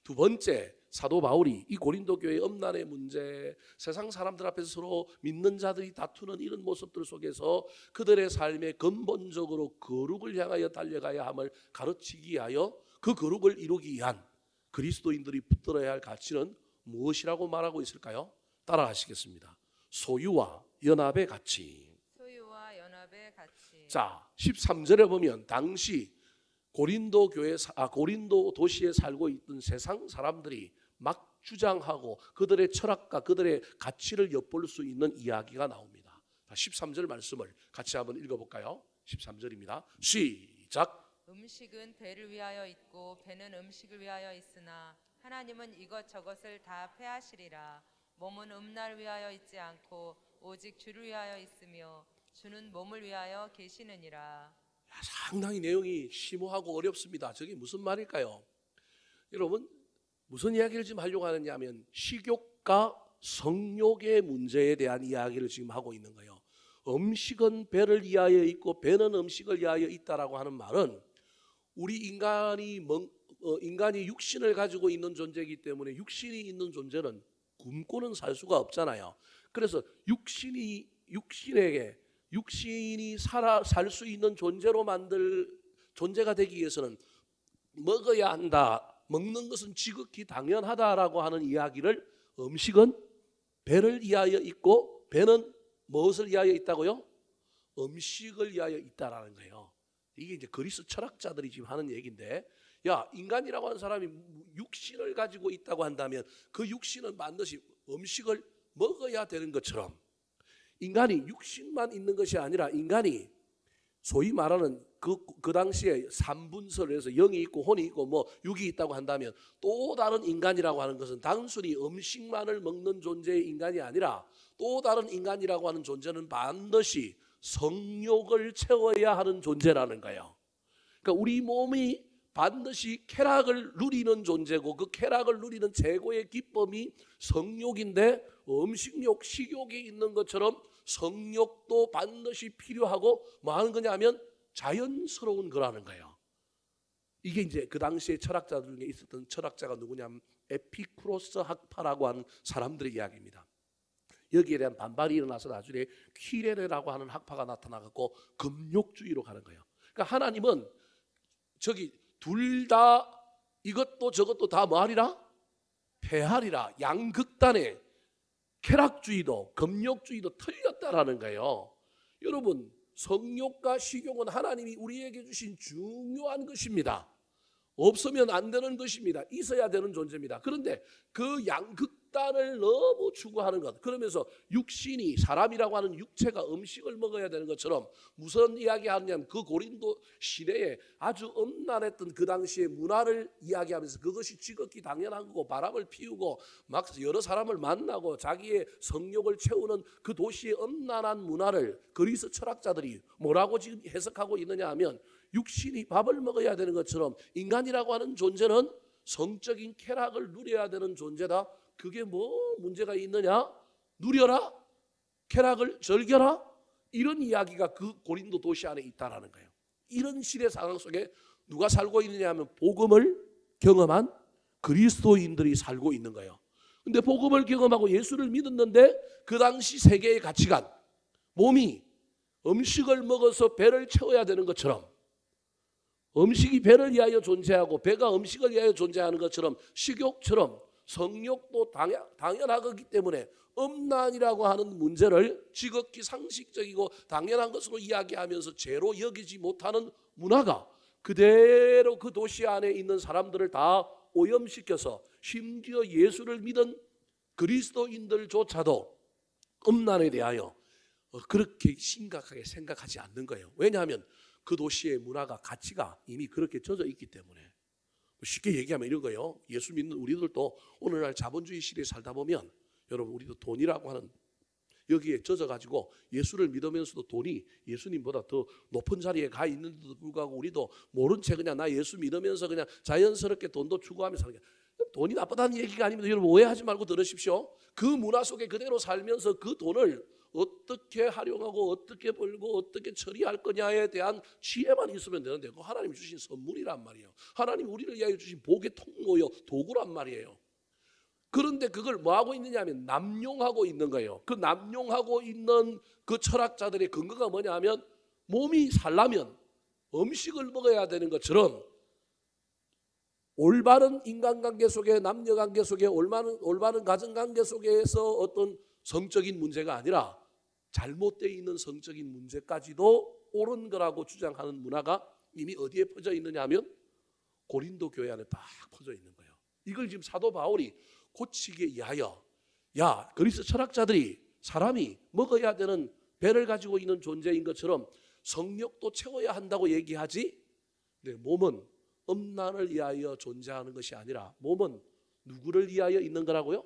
Speaker 1: 두 번째, 사도 바울이 이 고린도 교회의 엄난의 문제, 세상 사람들 앞에서 서로 믿는 자들이 다투는 이런 모습들 속에서 그들의 삶에 근본적으로 거룩을 향하여 달려가야 함을 가르치기 위하여 그 거룩을 이루기 위한 그리스도인들이 붙들어야 할 가치는 무엇이라고 말하고 있을까요? 따라하시겠습니다. 소유와 연합의 가치.
Speaker 2: 소유와 연합의 가치.
Speaker 1: 자, 13절에 보면 당시 고린도 도시에 살고 있던 세상 사람들이 막 주장하고 그들의 철학과 그들의 가치를 엿볼 수 있는 이야기가 나옵니다. 13절 말씀을 같이 한번 읽어볼까요? 13절입니다. 시작.
Speaker 2: 음식은 배를 위하여 있고 배는 음식을 위하여 있으나 하나님은 이것저것을 다 패하시리라. 몸은 음날 위하여 있지 않고 오직 주를 위하여 있으며 주는 몸을 위하여 계시느니라.
Speaker 1: 상당히 내용이 심오하고 어렵습니다. 저게 무슨 말일까요? 여러분, 무슨 이야기를 지금 하려고 하느냐 하면 식욕과 성욕의 문제에 대한 이야기를 지금 하고 있는 거예요. 음식은 배를 위하여 있고 배는 음식을 위하여 있다라고 하는 말은 우리 인간이 육신을 가지고 있는 존재이기 때문에 육신이 있는 존재는 굶고는 살 수가 없잖아요. 그래서 육신이 살 수 있는 존재가 되기 위해서는 먹어야 한다. 먹는 것은 지극히 당연하다라고 하는 이야기를, 음식은 배를 위하여 있고 배는 무엇을 위하여 있다고요? 음식을 위하여 있다라는 거예요. 이게 이제 그리스 철학자들이 지금 하는 얘기인데, 야, 인간이라고 하는 사람이 육신을 가지고 있다고 한다면 그 육신은 반드시 음식을 먹어야 되는 것처럼 인간이 육신만 있는 것이 아니라 인간이 소위 말하는 그 당시에 삼분설에서 영이 있고 혼이 있고 뭐 육이 있다고 한다면 또 다른 인간이라고 하는 것은 단순히 음식만을 먹는 존재의 인간이 아니라 또 다른 인간이라고 하는 존재는 반드시 성욕을 채워야 하는 존재라는 거예요. 그러니까 우리 몸이 반드시 쾌락을 누리는 존재고 그 쾌락을 누리는 최고의 기쁨이 성욕인데 음식욕, 식욕이 있는 것처럼 성욕도 반드시 필요하고 뭐 하는 거냐면 자연스러운 거라는 거예요. 이게 이제 그 당시에 철학자들 중에 있었던 철학자가 누구냐면 에피쿠로스 학파라고 하는 사람들의 이야기입니다. 여기에 대한 반발이 일어나서 나중에 퀴레네라고 하는 학파가 나타나고 금욕주의로 가는 거예요. 그러니까 하나님은 둘 다 이것도 저것도 다 뭐하리라? 패하리라. 양극단의 쾌락주의도 금욕주의도 틀렸다라는 거예요. 여러분, 성욕과 식욕은 하나님이 우리에게 주신 중요한 것입니다. 없으면 안 되는 것입니다. 있어야 되는 존재입니다. 그런데 그 양극단을 너무 추구하는 것, 그러면서 육신이, 사람이라고 하는 육체가 음식을 먹어야 되는 것처럼 무슨 이야기하느냐면 그 고린도 시대에 아주 음란했던 그 당시의 문화를 이야기하면서 그것이 지극히 당연한 거고 바람을 피우고 막 여러 사람을 만나고 자기의 성욕을 채우는 그 도시의 음란한 문화를 그리스 철학자들이 뭐라고 지금 해석하고 있느냐 하면, 육신이 밥을 먹어야 되는 것처럼 인간이라고 하는 존재는 성적인 쾌락을 누려야 되는 존재다. 그게 뭐 문제가 있느냐? 누려라, 쾌락을 즐겨라, 이런 이야기가 그 고린도 도시 안에 있다라는 거예요. 이런 시대 상황 속에 누가 살고 있느냐 하면 복음을 경험한 그리스도인들이 살고 있는 거예요. 근데 복음을 경험하고 예수를 믿었는데 그 당시 세계의 가치관, 몸이 음식을 먹어서 배를 채워야 되는 것처럼, 음식이 배를 위하여 존재하고 배가 음식을 위하여 존재하는 것처럼 식욕처럼 성욕도 당연하기 때문에 음란이라고 하는 문제를 지극히 상식적이고 당연한 것으로 이야기하면서 죄로 여기지 못하는 문화가 그대로 그 도시 안에 있는 사람들을 다 오염시켜서 심지어 예수를 믿은 그리스도인들조차도 음란에 대하여 그렇게 심각하게 생각하지 않는 거예요. 왜냐하면 그 도시의 문화가, 가치가 이미 그렇게 젖어 있기 때문에. 쉽게 얘기하면 이런 거예요. 예수 믿는 우리들도 오늘날 자본주의 시대에 살다 보면, 여러분, 우리도 돈이라고 하는 여기에 젖어가지고 예수를 믿으면서도 돈이 예수님보다 더 높은 자리에 가 있는데도 불구하고 우리도 모른 채 그냥 나 예수 믿으면서 그냥 자연스럽게 돈도 추구하며 사는 게, 돈이 나쁘다는 얘기가 아닙니다. 여러분, 오해하지 말고 들으십시오. 그 문화 속에 그대로 살면서 그 돈을 어떻게 활용하고 어떻게 벌고 어떻게 처리할 거냐에 대한 지혜만 있으면 되는데, 그거 하나님이 주신 선물이란 말이에요. 하나님 우리를 위하여 주신 복의 통로요, 도구란 말이에요. 그런데 그걸 뭐하고 있느냐 하면 남용하고 있는 거예요. 그 남용하고 있는 그 철학자들의 근거가 뭐냐 하면, 몸이 살려면 음식을 먹어야 되는 것처럼 올바른 인간관계 속에, 남녀관계 속에, 올바른 가정관계 속에서 어떤 성적인 문제가 아니라 잘못되어 있는 성적인 문제까지도 옳은 거라고 주장하는 문화가 이미 어디에 퍼져 있느냐 하면 고린도 교회 안에 딱 퍼져 있는 거예요. 이걸 지금 사도 바울이 고치기 위하여, 야, 그리스 철학자들이 사람이 먹어야 되는 배를 가지고 있는 존재인 것처럼 성욕도 채워야 한다고 얘기하지, 근데 몸은 음란을 위하여 존재하는 것이 아니라 몸은 누구를 위하여 있는 거라고요?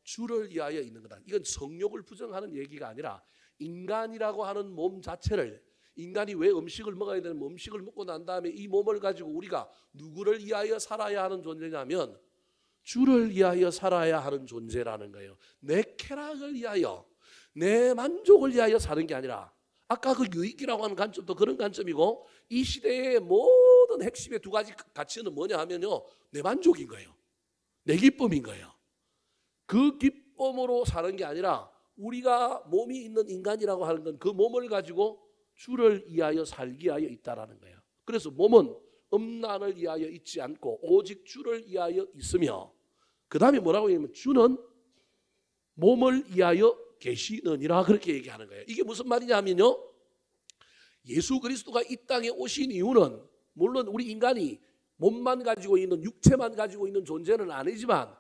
Speaker 1: 주를 위하여 있는 거다. 이건 성욕을 부정하는 얘기가 아니라 인간이라고 하는 몸 자체를, 인간이 왜 음식을 먹어야 되는, 음식을 먹고 난 다음에 이 몸을 가지고 우리가 누구를 위하여 살아야 하는 존재냐면 주를 위하여 살아야 하는 존재라는 거예요. 내 쾌락을 위하여, 내 만족을 위하여 사는 게 아니라, 아까 그 유익이라고 하는 관점도 그런 관점이고, 이 시대의 모든 핵심의 두 가지 가치는 뭐냐 하면요, 내 만족인 거예요. 내 기쁨인 거예요. 그 기쁨으로 사는 게 아니라 우리가 몸이 있는 인간이라고 하는 건 그 몸을 가지고 주를 위하여 살기 위하여 있다라는 거예요. 그래서 몸은 음란을 위하여 있지 않고 오직 주를 위하여 있으며, 그 다음에 뭐라고 얘기하면 주는 몸을 위하여 계시느니라, 그렇게 얘기하는 거예요. 이게 무슨 말이냐 하면요, 예수 그리스도가 이 땅에 오신 이유는 물론 우리 인간이 몸만 가지고 있는, 육체만 가지고 있는 존재는 아니지만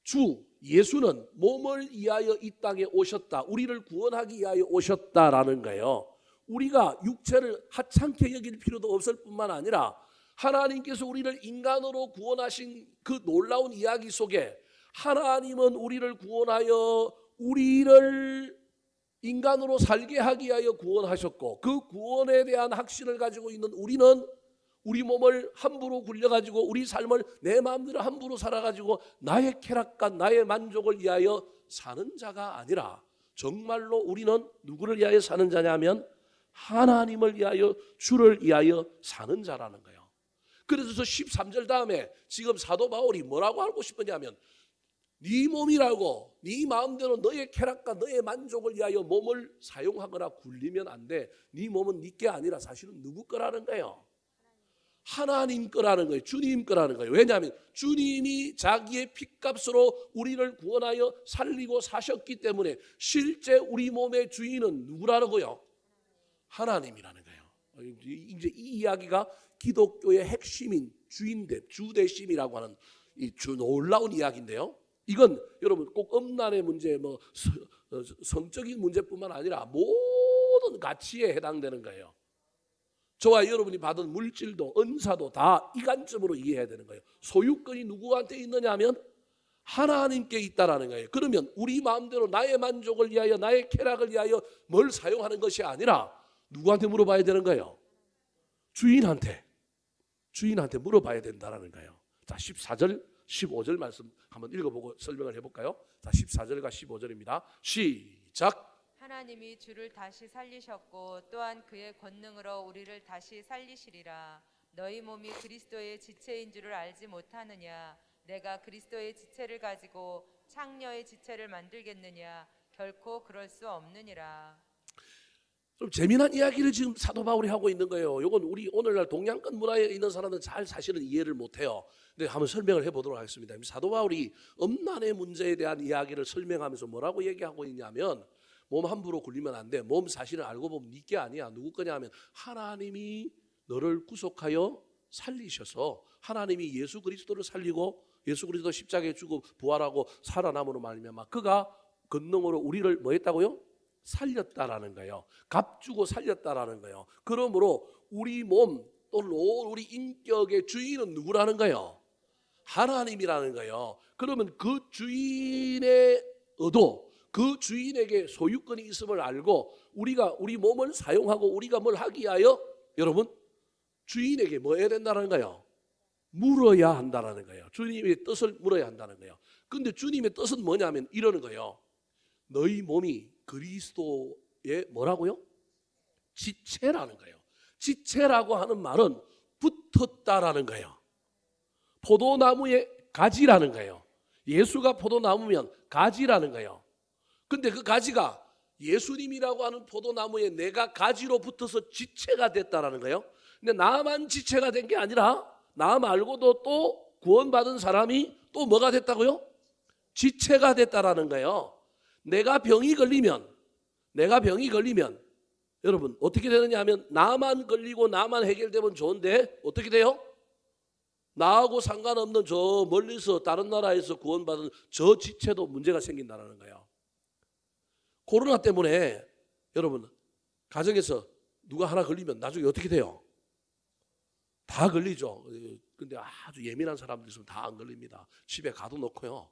Speaker 1: 주 예수는 몸을 위하여 이 땅에 오셨다, 우리를 구원하기 위하여 오셨다라는 거예요. 우리가 육체를 하찮게 여길 필요도 없을 뿐만 아니라 하나님께서 우리를 인간으로 구원하신 그 놀라운 이야기 속에 하나님은 우리를 구원하여 우리를 인간으로 살게 하기 위하여 구원하셨고, 그 구원에 대한 확신을 가지고 있는 우리는 우리 몸을 함부로 굴려가지고 우리 삶을 내 마음대로 함부로 살아가지고 나의 쾌락과 나의 만족을 위하여 사는 자가 아니라 정말로 우리는 누구를 위하여 사는 자냐면 하나님을 위하여, 주를 위하여 사는 자라는 거예요. 그래서 13절 다음에 지금 사도 바울이 뭐라고 하고 싶으냐면, 네 몸이라고 네 마음대로 너의 쾌락과 너의 만족을 위하여 몸을 사용하거나 굴리면 안 돼. 네 몸은 네 게 아니라 사실은 누구 거라는 거예요? 하나님 거라는 거예요. 주님 거라는 거예요. 왜냐하면 주님이 자기의 피값으로 우리를 구원하여 살리고 사셨기 때문에 실제 우리 몸의 주인은 누구라고요? 하나님이라는 거예요. 이제 이 이야기가 기독교의 핵심인 주대심이라고 하는 이 놀라운 이야기인데요. 이건 여러분 꼭 음란의 문제, 성적인 문제뿐만 아니라 모든 가치에 해당되는 거예요. 저와 여러분이 받은 물질도 은사도 다 이 관점으로 이해해야 되는 거예요. 소유권이 누구한테 있느냐 하면 하나님께 있다라는 거예요. 그러면 우리 마음대로 나의 만족을 위하여 나의 쾌락을 위하여 뭘 사용하는 것이 아니라 누구한테 물어봐야 되는 거예요? 주인한테 물어봐야 된다라는 거예요. 자, 14절 15절 말씀 한번 읽어보고 설명을 해볼까요? 자, 14절과 15절입니다. 시작.
Speaker 2: 하나님이 주를 다시 살리셨고 또한 그의 권능으로 우리를 다시 살리시리라. 너희 몸이 그리스도의 지체인 줄을 알지 못하느냐? 내가 그리스도의 지체를 가지고 창녀의 지체를 만들겠느냐? 결코 그럴 수 없느니라.
Speaker 1: 좀 재미난 이야기를 지금 사도 바울이 하고 있는 거예요. 이건 우리 오늘날 동양권 문화에 있는 사람들은 잘 사실은 이해를 못해요. 근데 한번 설명을 해보도록 하겠습니다. 사도 바울이 음란의 문제에 대한 이야기를 설명하면서 뭐라고 얘기하고 있냐면 몸 함부로 굴리면 안 돼. 몸 사실은 알고 보면 네 게 아니야. 누구 거냐 하면 하나님이 너를 구속하여 살리셔서 하나님이 예수 그리스도를 살리고 예수 그리스도 십자가에 죽고 부활하고 살아남으로 말미암아 그가 권능으로 우리를 뭐 했다고요? 살렸다라는 거예요. 값주고 살렸다라는 거예요. 그러므로 우리 몸 또는 우리 인격의 주인은 누구라는 거예요? 하나님이라는 거예요. 그러면 그 주인의 의도, 그 주인에게 소유권이 있음을 알고 우리가 우리 몸을 사용하고 우리가 뭘 하기 위하여 여러분 주인에게 뭐 해야 된다는 거예요? 물어야 한다는 거예요. 주님의 뜻을 물어야 한다는 거예요. 근데 주님의 뜻은 뭐냐면 이러는 거예요. 너희 몸이 그리스도의 뭐라고요? 지체라는 거예요. 지체라고 하는 말은 붙었다라는 거예요. 포도나무의 가지라는 거예요. 예수가 포도나무면 가지라는 거예요. 근데 그 가지가 예수님이라고 하는 포도나무에 내가 가지로 붙어서 지체가 됐다라는 거예요. 근데 나만 지체가 된 게 아니라 나 말고도 또 구원받은 사람이 또 뭐가 됐다고요? 지체가 됐다라는 거예요. 내가 병이 걸리면 여러분 어떻게 되느냐 하면 나만 걸리고 나만 해결되면 좋은데 어떻게 돼요? 나하고 상관없는 저 멀리서 다른 나라에서 구원받은 저 지체도 문제가 생긴다는 거예요. 코로나 때문에 여러분 가정에서 누가 하나 걸리면 나중에 어떻게 돼요? 다 걸리죠. 근데 아주 예민한 사람들 있으면 다 안 걸립니다. 집에 가둬놓고요.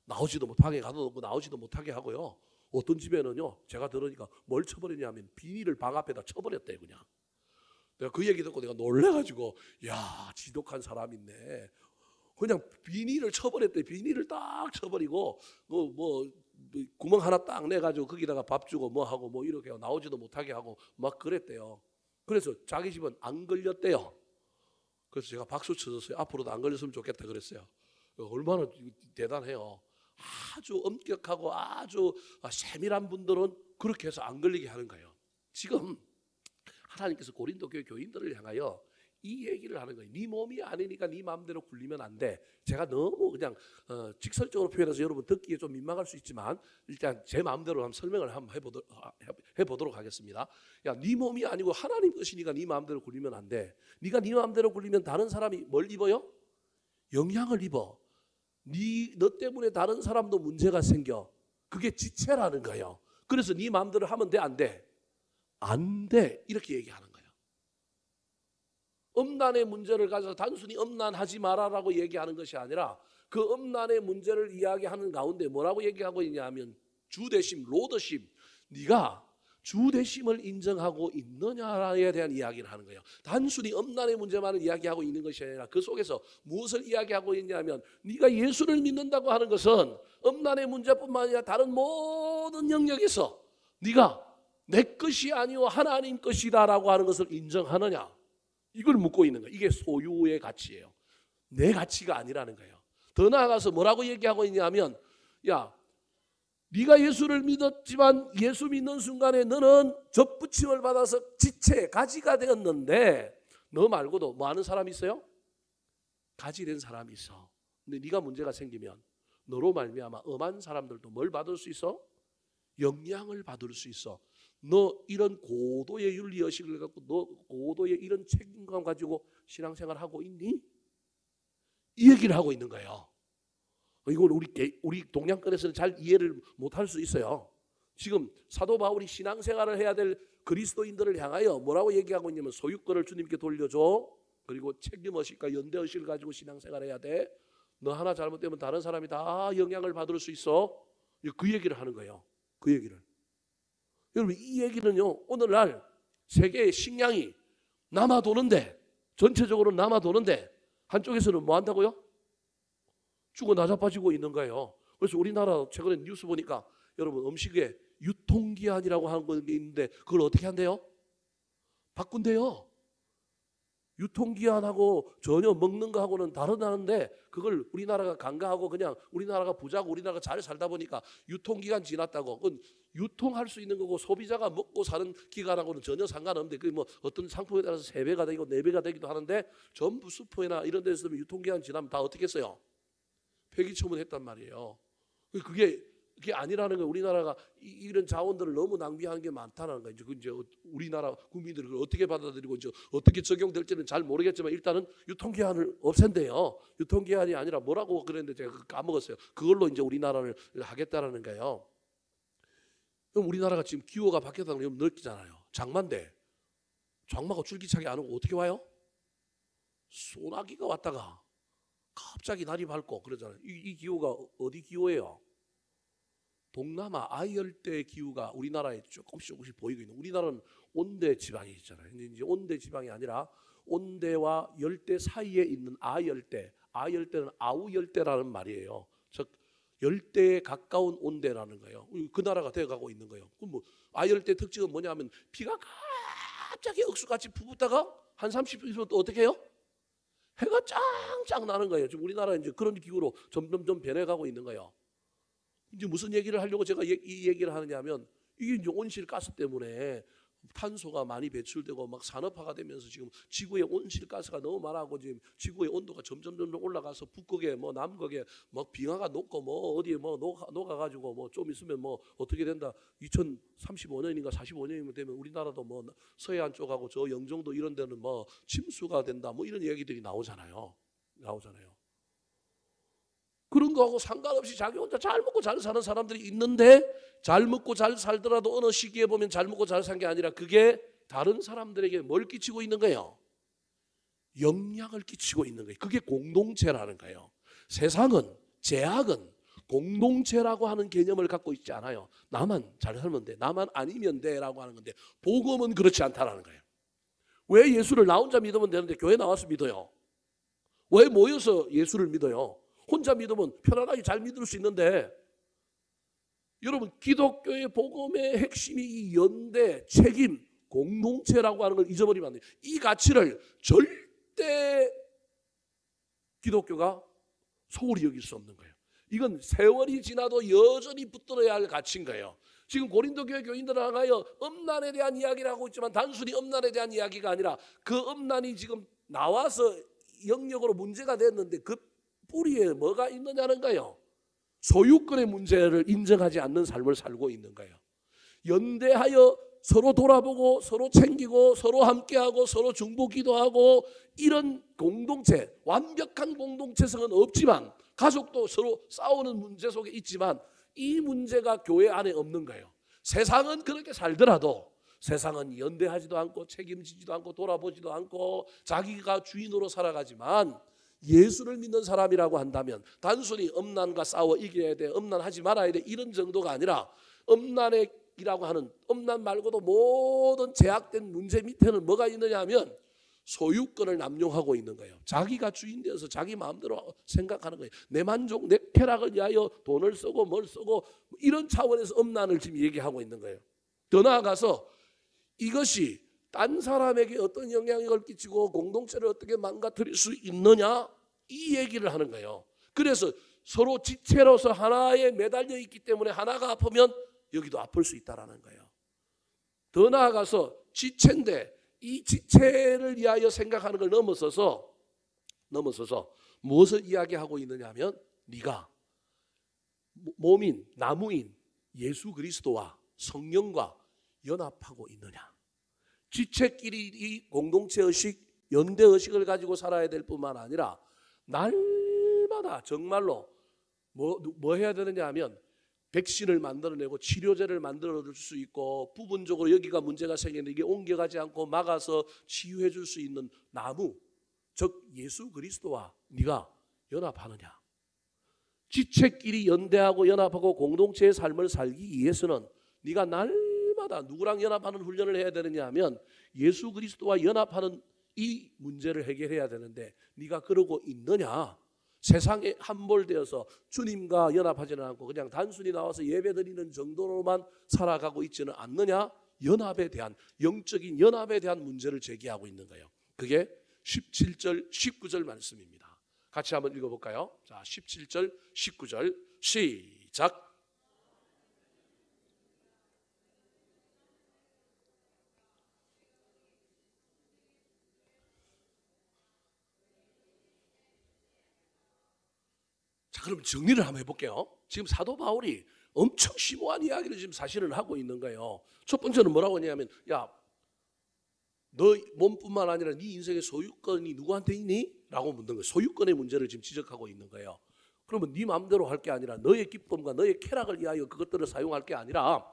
Speaker 1: 나오지도 못하게 가둬놓고 나오지도 못하게 하고요. 어떤 집에는요. 제가 들으니까 뭘 쳐버리냐면 비닐을 방 앞에다 쳐버렸대요. 그냥. 내가 그 얘기 듣고 내가 놀래가지고 야 지독한 사람 있네. 그냥 비닐을 쳐버렸대. 비닐을 딱 쳐버리고 뭐 구멍 하나 딱 내가지고 거기다가 밥 주고 뭐 하고 뭐 이렇게 나오지도 못하게 하고 막 그랬대요. 그래서 자기 집은 안 걸렸대요. 그래서 제가 박수 쳐줬어요. 앞으로도 안 걸렸으면 좋겠다 그랬어요. 얼마나 대단해요. 아주 엄격하고 아주 세밀한 분들은 그렇게 해서 안 걸리게 하는 거예요. 지금 하나님께서 고린도 교회 교인들을 향하여 이 얘기를 하는 거예요. 네 몸이 아니니까 네 마음대로 굴리면 안 돼. 제가 너무 그냥 직설적으로 표현해서 여러분 듣기에 좀 민망할 수 있지만 일단 제 마음대로 한번 설명을 한번 해보도록 하겠습니다. 야, 네 몸이 아니고 하나님 것이니까 네 마음대로 굴리면 안 돼. 네가 네 마음대로 굴리면 다른 사람이 뭘 입어요? 영향을 입어. 너 때문에 다른 사람도 문제가 생겨. 그게 지체라는 거예요. 그래서 네 마음대로 하면 돼, 안 돼? 안 돼. 이렇게 얘기하는 거예요. 음란의 문제를 가져서 단순히 음란하지 마라라고 얘기하는 것이 아니라 그 음란의 문제를 이야기하는 가운데 뭐라고 얘기하고 있냐면 주대심, 로더십. 네가 주대심을 인정하고 있느냐에 대한 이야기를 하는 거예요. 단순히 음란의 문제만을 이야기하고 있는 것이 아니라 그 속에서 무엇을 이야기하고 있냐면 네가 예수를 믿는다고 하는 것은 음란의 문제뿐만 아니라 다른 모든 영역에서 네가 내 것이 아니오 하나님 것이다라고 하는 것을 인정하느냐. 이걸 묻고 있는 거예요. 이게 소유의 가치예요. 내 가치가 아니라는 거예요. 더 나아가서 뭐라고 얘기하고 있냐면 야 네가 예수를 믿었지만 예수 믿는 순간에 너는 접붙임을 받아서 지체, 가지가 되었는데 너 말고도 뭐 하는 사람이 있어요? 가지된 사람이 있어. 근데 네가 문제가 생기면 너로 말미암아 엄한 사람들도 뭘 받을 수 있어? 영향을 받을 수 있어. 너 이런 고도의 윤리의식을 갖고 너 고도의 이런 책임감 가지고 신앙생활 하고 있니? 이 얘기를 하고 있는 거예요. 이걸 우리 동양권에서는 잘 이해를 못할 수 있어요. 지금 사도 바울이 신앙생활을 해야 될 그리스도인들을 향하여 뭐라고 얘기하고 있냐면 소유권을 주님께 돌려줘. 그리고 책임의식과 연대의식을 가지고 신앙생활해야 돼. 너 하나 잘못되면 다른 사람이 다 영향을 받을 수 있어. 그 얘기를 하는 거예요. 그 얘기를. 여러분 이 얘기는요 오늘날 세계의 식량이 남아도는데 전체적으로 남아도는데 한쪽에서는 뭐 한다고요? 죽어 나자빠지고 있는 거예요. 그래서 우리나라 최근에 뉴스 보니까 여러분 음식에 유통기한이라고 하는 게 있는데 그걸 어떻게 한대요? 바꾼대요. 유통기한하고 전혀 먹는 거하고는 다르다는데 그걸 우리나라가 간과하고 그냥 우리나라가 부자고 우리나라가 잘 살다 보니까 유통기간 지났다고 그건 유통할 수 있는 거고 소비자가 먹고 사는 기간하고는 전혀 상관없는데 그게 뭐 어떤 상품에 따라서 3배가 되고 4배가 되기도 하는데 전부 슈퍼나 이런 데서 유통기한 지나면 다 어떻게 했어요? 폐기처분했단 말이에요. 그게 아니라는 거예요. 우리나라가 이런 자원들을 너무 낭비하는 게 많다는 거예요. 이제 우리나라 국민들이 그걸 어떻게 받아들이고 이제 어떻게 적용될지는 잘 모르겠지만 일단은 유통기한을 없앤대요. 유통기한이 아니라 뭐라고 그랬는데 제가 까먹었어요. 그걸로 이제 우리나라를 하겠다라는 거예요. 그럼 우리나라가 지금 기후가 바뀌었다는 걸 느끼잖아요. 장마인데 장마가 줄기차게 안 오고 어떻게 와요? 소나기가 왔다가 갑자기 날이 밝고 그러잖아요. 이 기후가 어디 기후예요? 동남아 아열대 기후가 우리나라에 조금씩 보이고 있는. 우리나라는 온대 지방이 있잖아요. 근데 이제 온대 지방이 아니라 온대와 열대 사이에 있는 아열대. 아열대는 아우열대라는 말이에요. 즉 열대에 가까운 온대라는 거예요. 그 나라가 되어가고 있는 거예요. 그럼 뭐 아열대 특징은 뭐냐면 비가 갑자기 억수같이 부붙다가 한 30분 있으면 또 어떻게 해요? 해가 짱짱 나는 거예요. 지금 우리나라 이제 그런 기후로 점점 변해가고 있는 거예요. 이제 무슨 얘기를 하려고 제가 이 얘기를 하느냐면 이게 이제 온실가스 때문에 탄소가 많이 배출되고 막 산업화가 되면서 지금 지구에 온실가스가 너무 많아고 지금 지구의 온도가 점점 올라가서 북극에 뭐 남극에 뭐 빙하가 녹고 뭐 어디에 뭐 녹아가지고 뭐 좀 있으면 뭐 어떻게 된다. 2035년인가 45년이면 되면 우리나라도 뭐 서해안 쪽하고 저 영종도 이런 데는 뭐 침수가 된다. 뭐 이런 얘기들이 나오잖아요. 그런 거하고 상관없이 자기 혼자 잘 먹고 잘 사는 사람들이 있는데 잘 먹고 잘 살더라도 어느 시기에 보면 잘 먹고 잘 산 게 아니라 그게 다른 사람들에게 뭘 끼치고 있는 거예요? 영향을 끼치고 있는 거예요. 그게 공동체라는 거예요. 세상은 제약은 공동체라고 하는 개념을 갖고 있지 않아요. 나만 잘 살면 돼. 나만 아니면 돼라고 하는 건데 복음은 그렇지 않다라는 거예요. 왜 예수를 나 혼자 믿으면 되는데 교회 나와서 믿어요? 왜 모여서 예수를 믿어요? 혼자 믿으면 편안하게 잘 믿을 수 있는데 여러분 기독교의 복음의 핵심이 이 연대, 책임, 공동체라고 하는 걸 잊어버리면 안 돼요. 이 가치를 절대 기독교가 소홀히 여길 수 없는 거예요. 이건 세월이 지나도 여전히 붙들어야 할 가치인 거예요. 지금 고린도 교회 교인들을 향하여 음란에 대한 이야기를 하고 있지만 단순히 음란에 대한 이야기가 아니라 그 음란이 지금 나와서 영역으로 문제가 됐는데 그 뿌리에 뭐가 있느냐는 거예요. 소유권의 문제를 인정하지 않는 삶을 살고 있는 거예요. 연대하여 서로 돌아보고 서로 챙기고 서로 함께하고 서로 중보기도하고 이런 공동체, 완벽한 공동체성은 없지만 가족도 서로 싸우는 문제 속에 있지만 이 문제가 교회 안에 없는 거예요. 세상은 그렇게 살더라도 세상은 연대하지도 않고 책임지지도 않고 돌아보지도 않고 자기가 주인으로 살아가지만 예수를 믿는 사람이라고 한다면 단순히 음란과 싸워 이겨야 돼, 음란하지 말아야 돼 이런 정도가 아니라 음란이라고 하는 음란 말고도 모든 제약된 문제 밑에는 뭐가 있느냐 하면 소유권을 남용하고 있는 거예요. 자기가 주인 되어서 자기 마음대로 생각하는 거예요. 내 만족, 내 쾌락을 위하여 돈을 쓰고 뭘 쓰고 이런 차원에서 음란을 지금 얘기하고 있는 거예요. 더 나아가서 이것이 딴 사람에게 어떤 영향을 끼치고 공동체를 어떻게 망가뜨릴 수 있느냐 이 얘기를 하는 거예요. 그래서 서로 지체로서 하나에 매달려 있기 때문에 하나가 아프면 여기도 아플 수 있다는 거예요. 더 나아가서 지체인데 이 지체를 위하여 생각하는 걸 넘어서서 무엇을 이야기하고 있느냐 하면 네가 몸인 나무인 예수 그리스도와 성령과 연합하고 있느냐. 지체끼리 이 공동체 의식, 연대 의식을 가지고 살아야 될 뿐만 아니라 날마다 정말로 뭐 해야 되느냐 하면 백신을 만들어내고 치료제를 만들어줄 수 있고 부분적으로 여기가 문제가 생겼는데 이게 옮겨가지 않고 막아서 치유해 줄 수 있는 나무, 즉 예수 그리스도와 네가 연합하느냐. 지체끼리 연대하고 연합하고 공동체의 삶을 살기 위해서는 네가 날마다 누구랑 연합하는 훈련을 해야 되느냐 하면 예수 그리스도와 연합하는 이 문제를 해결해야 되는데 네가 그러고 있느냐. 세상에 함몰되어서 주님과 연합하지는 않고 그냥 단순히 나와서 예배드리는 정도로만 살아가고 있지는 않느냐. 연합에 대한, 영적인 연합에 대한 문제를 제기하고 있는 거예요. 그게 17절 19절 말씀입니다. 같이 한번 읽어볼까요? 자, 17절 19절 시작. 자, 그럼 정리를 한번 해볼게요. 지금 사도 바울이 엄청 심오한 이야기를 지금 사실은 하고 있는 거예요. 첫 번째는 뭐라고 하냐면, 야, 너 몸뿐만 아니라 네 인생의 소유권이 누구한테 있니? 라고 묻는 거예요. 소유권의 문제를 지금 지적하고 있는 거예요. 그러면 네 마음대로 할 게 아니라 너의 기쁨과 너의 쾌락을 위하여 그것들을 사용할 게 아니라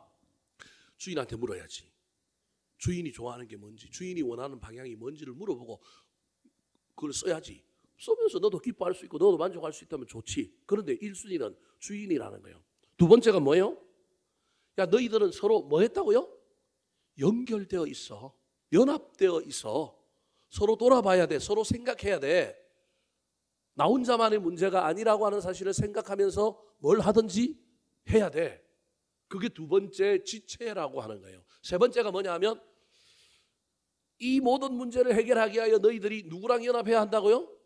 Speaker 1: 주인한테 물어야지. 주인이 좋아하는 게 뭔지, 주인이 원하는 방향이 뭔지를 물어보고 그걸 써야지. 쓰면서 너도 기뻐할 수 있고 너도 만족할 수 있다면 좋지. 그런데 1순위는 주인이라는 거예요. 두 번째가 뭐예요? 야, 너희들은 서로 뭐 했다고요? 연결되어 있어. 연합되어 있어. 서로 돌아봐야 돼. 서로 생각해야 돼. 나 혼자만의 문제가 아니라고 하는 사실을 생각하면서 뭘 하든지 해야 돼. 그게 두 번째 지체라고 하는 거예요. 세 번째가 뭐냐 하면 이 모든 문제를 해결하기 위하여 너희들이 누구랑 연합해야 한다고요?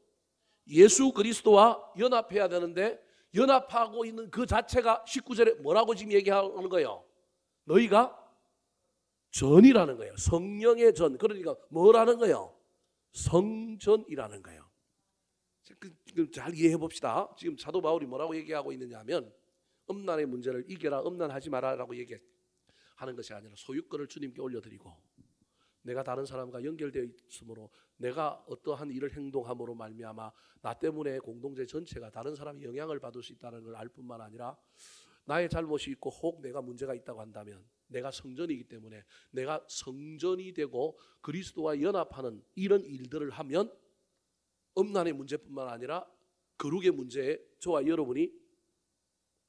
Speaker 1: 예수 그리스도와 연합해야 되는데 연합하고 있는 그 자체가 19절에 뭐라고 지금 얘기하는 거예요? 너희가 전이라는 거예요. 성령의 전. 그러니까 뭐라는 거예요? 성전이라는 거예요. 잘 이해해 봅시다. 지금 사도 바울이 뭐라고 얘기하고 있느냐 하면 음란의 문제를 이겨라, 음란하지 마라라고 얘기하는 것이 아니라 소유권을 주님께 올려드리고 내가 다른 사람과 연결되어 있으므로 내가 어떠한 일을 행동함으로 말미암아 나 때문에 공동체 전체가 다른 사람의 영향을 받을 수 있다는 걸 알 뿐만 아니라 나의 잘못이 있고 혹 내가 문제가 있다고 한다면 내가 성전이기 때문에 내가 성전이 되고 그리스도와 연합하는 이런 일들을 하면 음란의 문제뿐만 아니라 거룩의 문제에 저와 여러분이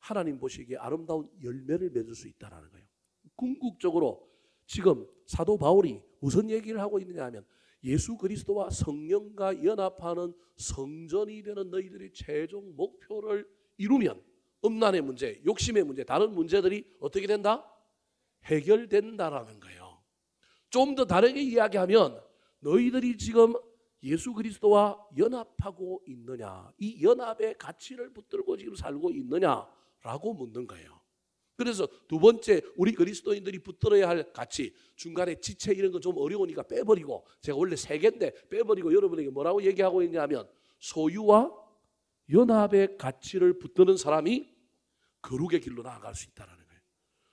Speaker 1: 하나님 보시기에 아름다운 열매를 맺을 수 있다는 거예요. 궁극적으로 지금 사도 바울이 무슨 얘기를 하고 있느냐 하면 예수 그리스도와 성령과 연합하는 성전이 되는 너희들의 최종 목표를 이루면 음란의 문제, 욕심의 문제, 다른 문제들이 어떻게 된다? 해결된다라는 거예요. 좀 더 다르게 이야기하면 너희들이 지금 예수 그리스도와 연합하고 있느냐, 이 연합의 가치를 붙들고 지금 살고 있느냐라고 묻는 거예요. 그래서 두 번째 우리 그리스도인들이 붙들어야 할 가치, 중간에 지체 이런 건 좀 어려우니까 빼버리고, 제가 원래 세 개인데 빼버리고 여러분에게 뭐라고 얘기하고 있냐면 소유와 연합의 가치를 붙드는 사람이 거룩의 길로 나아갈 수 있다는 거예요.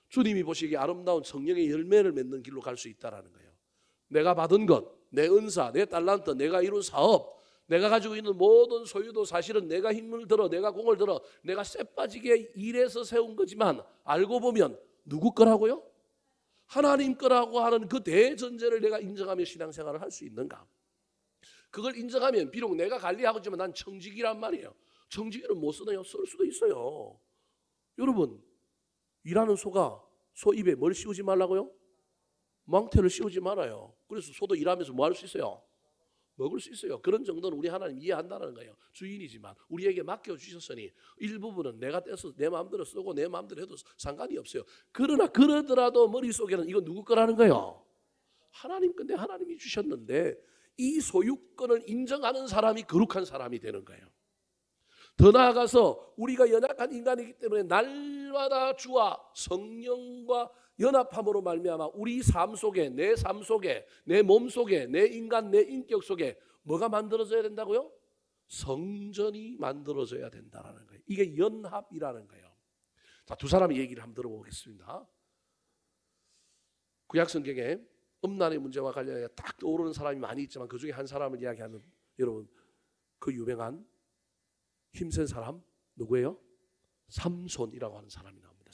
Speaker 1: 주님이 보시기에 아름다운 성령의 열매를 맺는 길로 갈 수 있다는 거예요. 내가 받은 것, 내 은사, 내 달란트, 내가 이룬 사업, 내가 가지고 있는 모든 소유도 사실은 내가 힘을 들어, 내가 공을 들어, 내가 쎄빠지게 일해서 세운 거지만 알고 보면 누구 거라고요? 하나님 거라고 하는 그 대전제를 내가 인정하며 신앙생활을 할 수 있는가? 그걸 인정하면 비록 내가 관리하고 있지만 난 청지기란 말이에요. 청지기는 못 쓰나요? 쓸 수도 있어요. 여러분, 일하는 소가 소 입에 뭘 씌우지 말라고요? 망태를 씌우지 말아요. 그래서 소도 일하면서 뭐 할 수 있어요? 먹을 수 있어요. 그런 정도는 우리 하나님 이해한다는 거예요. 주인이지만 우리에게 맡겨주셨으니 일부분은 내가 떼서 내 마음대로 쓰고 내 마음대로 해도 상관이 없어요. 그러나 그러더라도 머릿속에는 이거 누구 거라는 거예요? 하나님 건데 하나님이 주셨는데 이 소유권을 인정하는 사람이 거룩한 사람이 되는 거예요. 더 나아가서 우리가 연약한 인간이기 때문에 날마다 주와 성령과 연합함으로 말미암아 우리 삶 속에, 내 삶 속에, 내 몸 속에, 내 인간, 내 인격 속에 뭐가 만들어져야 된다고요? 성전이 만들어져야 된다는 거예요. 이게 연합이라는 거예요. 자, 두 사람의 얘기를 한번 들어보겠습니다. 구약 성경에 음란의 문제와 관련해 딱 떠오르는 사람이 많이 있지만 그 중에 한 사람을 이야기하면 여러분 그 유명한 힘센 사람 누구예요? 삼손이라고 하는 사람이 나옵니다.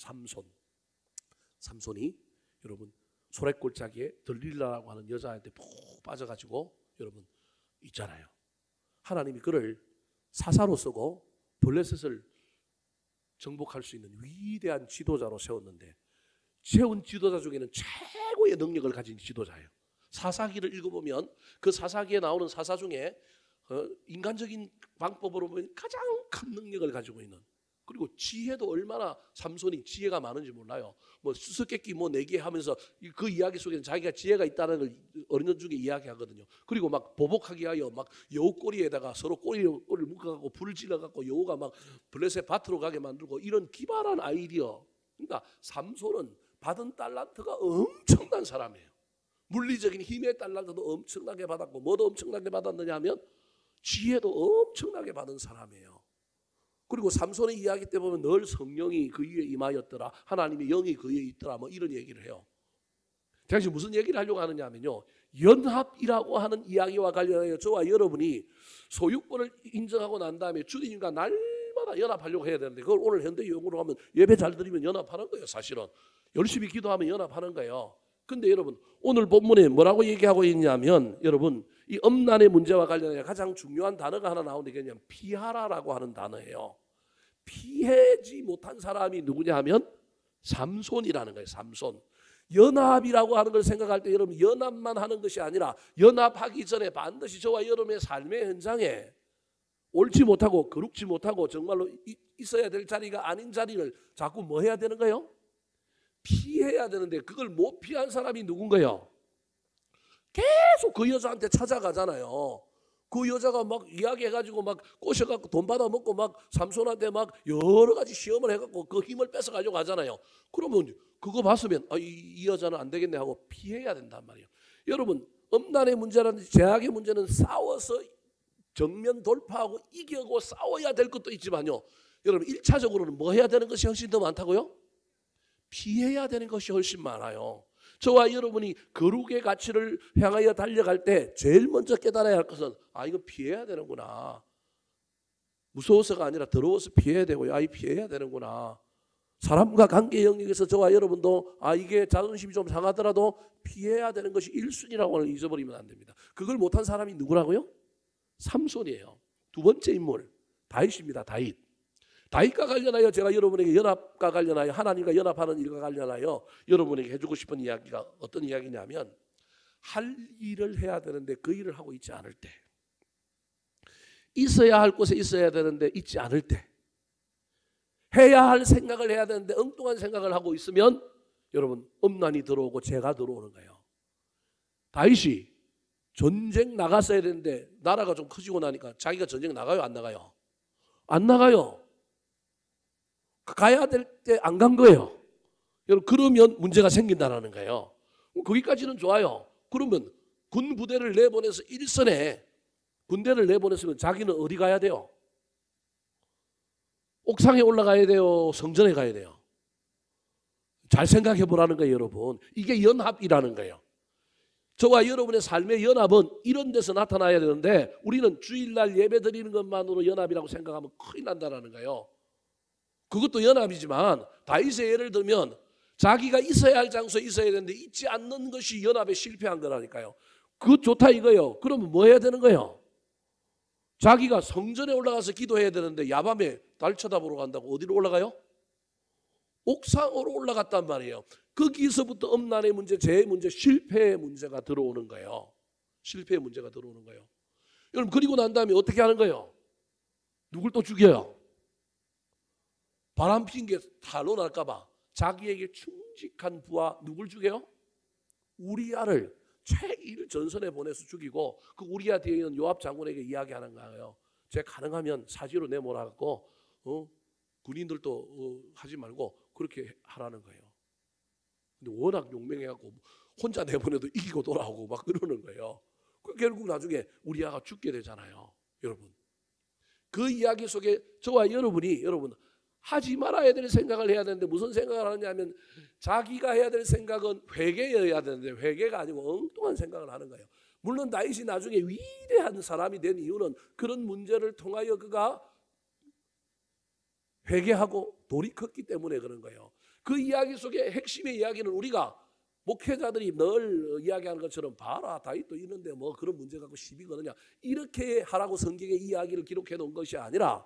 Speaker 1: 삼손이 여러분 소래골짜기에 들릴라라고 하는 여자한테 푹 빠져가지고 여러분 있잖아요. 하나님이 그를 사사로 쓰고 블레셋을 정복할 수 있는 위대한 지도자로 세웠는데 세운 지도자 중에는 최고의 능력을 가진 지도자예요. 사사기를 읽어보면 그 사사기에 나오는 사사 중에 인간적인 방법으로 보면 가장 큰 능력을 가지고 있는, 그리고 지혜도 얼마나 삼손이 지혜가 많은지 몰라요. 뭐 수수께끼 뭐 내기 하면서 그 이야기 속에는 자기가 지혜가 있다는 걸 어린 중에 이야기하거든요. 그리고 막 보복하기 위하여 막 여우 꼬리에다가 서로 꼬리를 묶어갖고 불을 질러갖고 여우가 막 블레셋 밭으로 가게 만들고 이런 기발한 아이디어. 그러니까 삼손은 받은 달란트가 엄청난 사람이에요. 물리적인 힘의 달란트도 엄청나게 받았고 뭐도 엄청나게 받았느냐 하면 지혜도 엄청나게 받은 사람이에요. 그리고 삼손의 이야기 때 보면 늘 성령이 그 위에 임하였더라, 하나님의 영이 그 위에 있더라, 뭐 이런 얘기를 해요. 제가 지금 무슨 얘기를 하려고 하느냐 하면요, 연합이라고 하는 이야기와 관련하여 저와 여러분이 소유권을 인정하고 난 다음에 주님과 날마다 연합하려고 해야 되는데 그걸 오늘 현대 용어로 하면 예배 잘 드리면 연합하는 거예요. 사실은 열심히 기도하면 연합하는 거예요. 근데 여러분 오늘 본문에 뭐라고 얘기하고 있냐면 여러분 이 음란의 문제와 관련해 가장 중요한 단어가 하나 나오는데 그게 그냥 피하라라고 하는 단어예요. 피하지 못한 사람이 누구냐 하면 삼손이라는 거예요. 삼손. 연합이라고 하는 걸 생각할 때 여러분 연합만 하는 것이 아니라 연합하기 전에 반드시 저와 여러분의 삶의 현장에 옳지 못하고 거룩지 못하고 정말로 있어야 될 자리가 아닌 자리를 자꾸 뭐 해야 되는 거예요? 피해야 되는데 그걸 못 피한 사람이 누군가요? 계속 그 여자한테 찾아가잖아요. 그 여자가 막 이야기해가지고 막 꼬셔갖고 돈 받아먹고 막 삼손한테 막 여러 가지 시험을 해갖고 그 힘을 뺏어가려고 하잖아요. 그러면 그거 봤으면 이 여자는 안 되겠네 하고 피해야 된단 말이에요. 여러분 음란의 문제라든지 제약의 문제는 싸워서 정면 돌파하고 이기고 싸워야 될 것도 있지만요. 여러분 1차적으로는 뭐 해야 되는 것이 훨씬 더 많다고요? 피해야 되는 것이 훨씬 많아요. 저와 여러분이 거룩의 가치를 향하여 달려갈 때 제일 먼저 깨달아야 할 것은 이거 피해야 되는구나. 무서워서가 아니라 더러워서 피해야 되고요. 이 피해야 되는구나. 사람과 관계 영역에서 저와 여러분도 이게 자존심이 좀 상하더라도 피해야 되는 것이 1순위라고 하는 걸 잊어버리면 안 됩니다. 그걸 못한 사람이 누구라고요? 삼손이에요. 두 번째 인물 다윗입니다. 다윗과 관련하여 제가 여러분에게 연합과 관련하여 하나님과 연합하는 일과 관련하여 여러분에게 해주고 싶은 이야기가 어떤 이야기냐면 할 일을 해야 되는데 그 일을 하고 있지 않을 때, 있어야 할 곳에 있어야 되는데 있지 않을 때, 해야 할 생각을 해야 되는데 엉뚱한 생각을 하고 있으면 여러분 음란이 들어오고 죄가 들어오는 거예요. 다윗이 전쟁 나갔어야 되는데 나라가 좀 커지고 나니까 자기가 전쟁 나가요? 안 나가요? 안 나가요. 가야 될 때 안 간 거예요. 여러분 그러면 문제가 생긴다는 거예요. 거기까지는 좋아요. 그러면 군 부대를 내보내서 일선에 군대를 내보냈으면 자기는 어디 가야 돼요? 옥상에 올라가야 돼요? 성전에 가야 돼요? 잘 생각해 보라는 거예요. 여러분 이게 연합이라는 거예요. 저와 여러분의 삶의 연합은 이런 데서 나타나야 되는데 우리는 주일날 예배 드리는 것만으로 연합이라고 생각하면 큰일 난다는 거예요. 그것도 연합이지만 다윗의 예를 들면 자기가 있어야 할 장소에 있어야 되는데 있지 않는 것이 연합에 실패한 거라니까요. 그것 좋다 이거예요. 그러면 뭐 해야 되는 거예요? 자기가 성전에 올라가서 기도해야 되는데 야밤에 달 쳐다보러 간다고 어디로 올라가요? 옥상으로 올라갔단 말이에요. 거기서부터 음란의 문제, 죄의 문제, 실패의 문제가 들어오는 거예요. 실패의 문제가 들어오는 거예요. 여러분 그리고 난 다음에 어떻게 하는 거예요? 누굴 또 죽여요? 바람 핀 게 탈로 날까 봐 자기에게 충직한 부하 누굴 죽여요? 우리야를 최일 전선에 보내서 죽이고 그 우리야 뒤에 있는 요압 장군에게 이야기하는 거예요. 제가 가능하면 사지로 내몰아갖고 군인들도 하지 말고 그렇게 하라는 거예요. 근데 워낙 용맹해갖고 혼자 내보내도 이기고 돌아오고 막 그러는 거예요. 결국 나중에 우리 아가 죽게 되잖아요. 여러분, 그 이야기 속에 저와 여러분이 하지 말아야 될 생각을 해야 되는데 무슨 생각을 하느냐면 자기가 해야 될 생각은 회개여야 되는데 회개가 아니고 엉뚱한 생각을 하는 거예요. 물론 다윗이 나중에 위대한 사람이 된 이유는 그런 문제를 통하여 그가 회개하고 돌이켰기 때문에 그런 거예요. 그 이야기 속에 핵심의 이야기는 우리가 목회자들이 늘 이야기하는 것처럼 봐라 다윗도 있는데 뭐 그런 문제 갖고 시비 거느냐 이렇게 하라고 성경에 이야기를 기록해 놓은 것이 아니라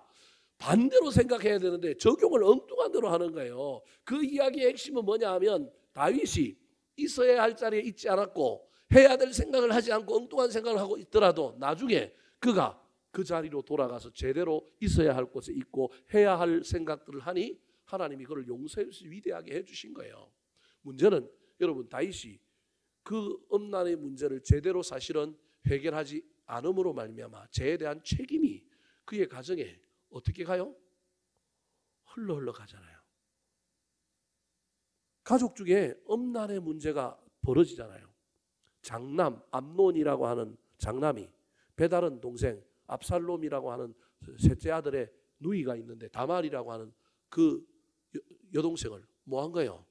Speaker 1: 반대로 생각해야 되는데 적용을 엉뚱한 대로 하는 거예요. 그 이야기의 핵심은 뭐냐 하면 다윗이 있어야 할 자리에 있지 않았고 해야 될 생각을 하지 않고 엉뚱한 생각을 하고 있더라도 나중에 그가 그 자리로 돌아가서 제대로 있어야 할 곳에 있고 해야 할 생각들을 하니 하나님이 그를 용서해 주시 위대하게 해주신 거예요. 문제는 여러분 다윗이 그 음란의 문제를 제대로 사실은 해결하지 않음으로 말미암아 죄에 대한 책임이 그의 가정에 어떻게 가요? 흘러 가잖아요. 가족 중에 음란의 문제가 벌어지잖아요. 장남 암논이라고 하는 장남이 배다른 동생 압살롬이라고 하는 셋째 아들의 누이가 있는데 다말이라고 하는 그 여동생을 뭐 한 거예요?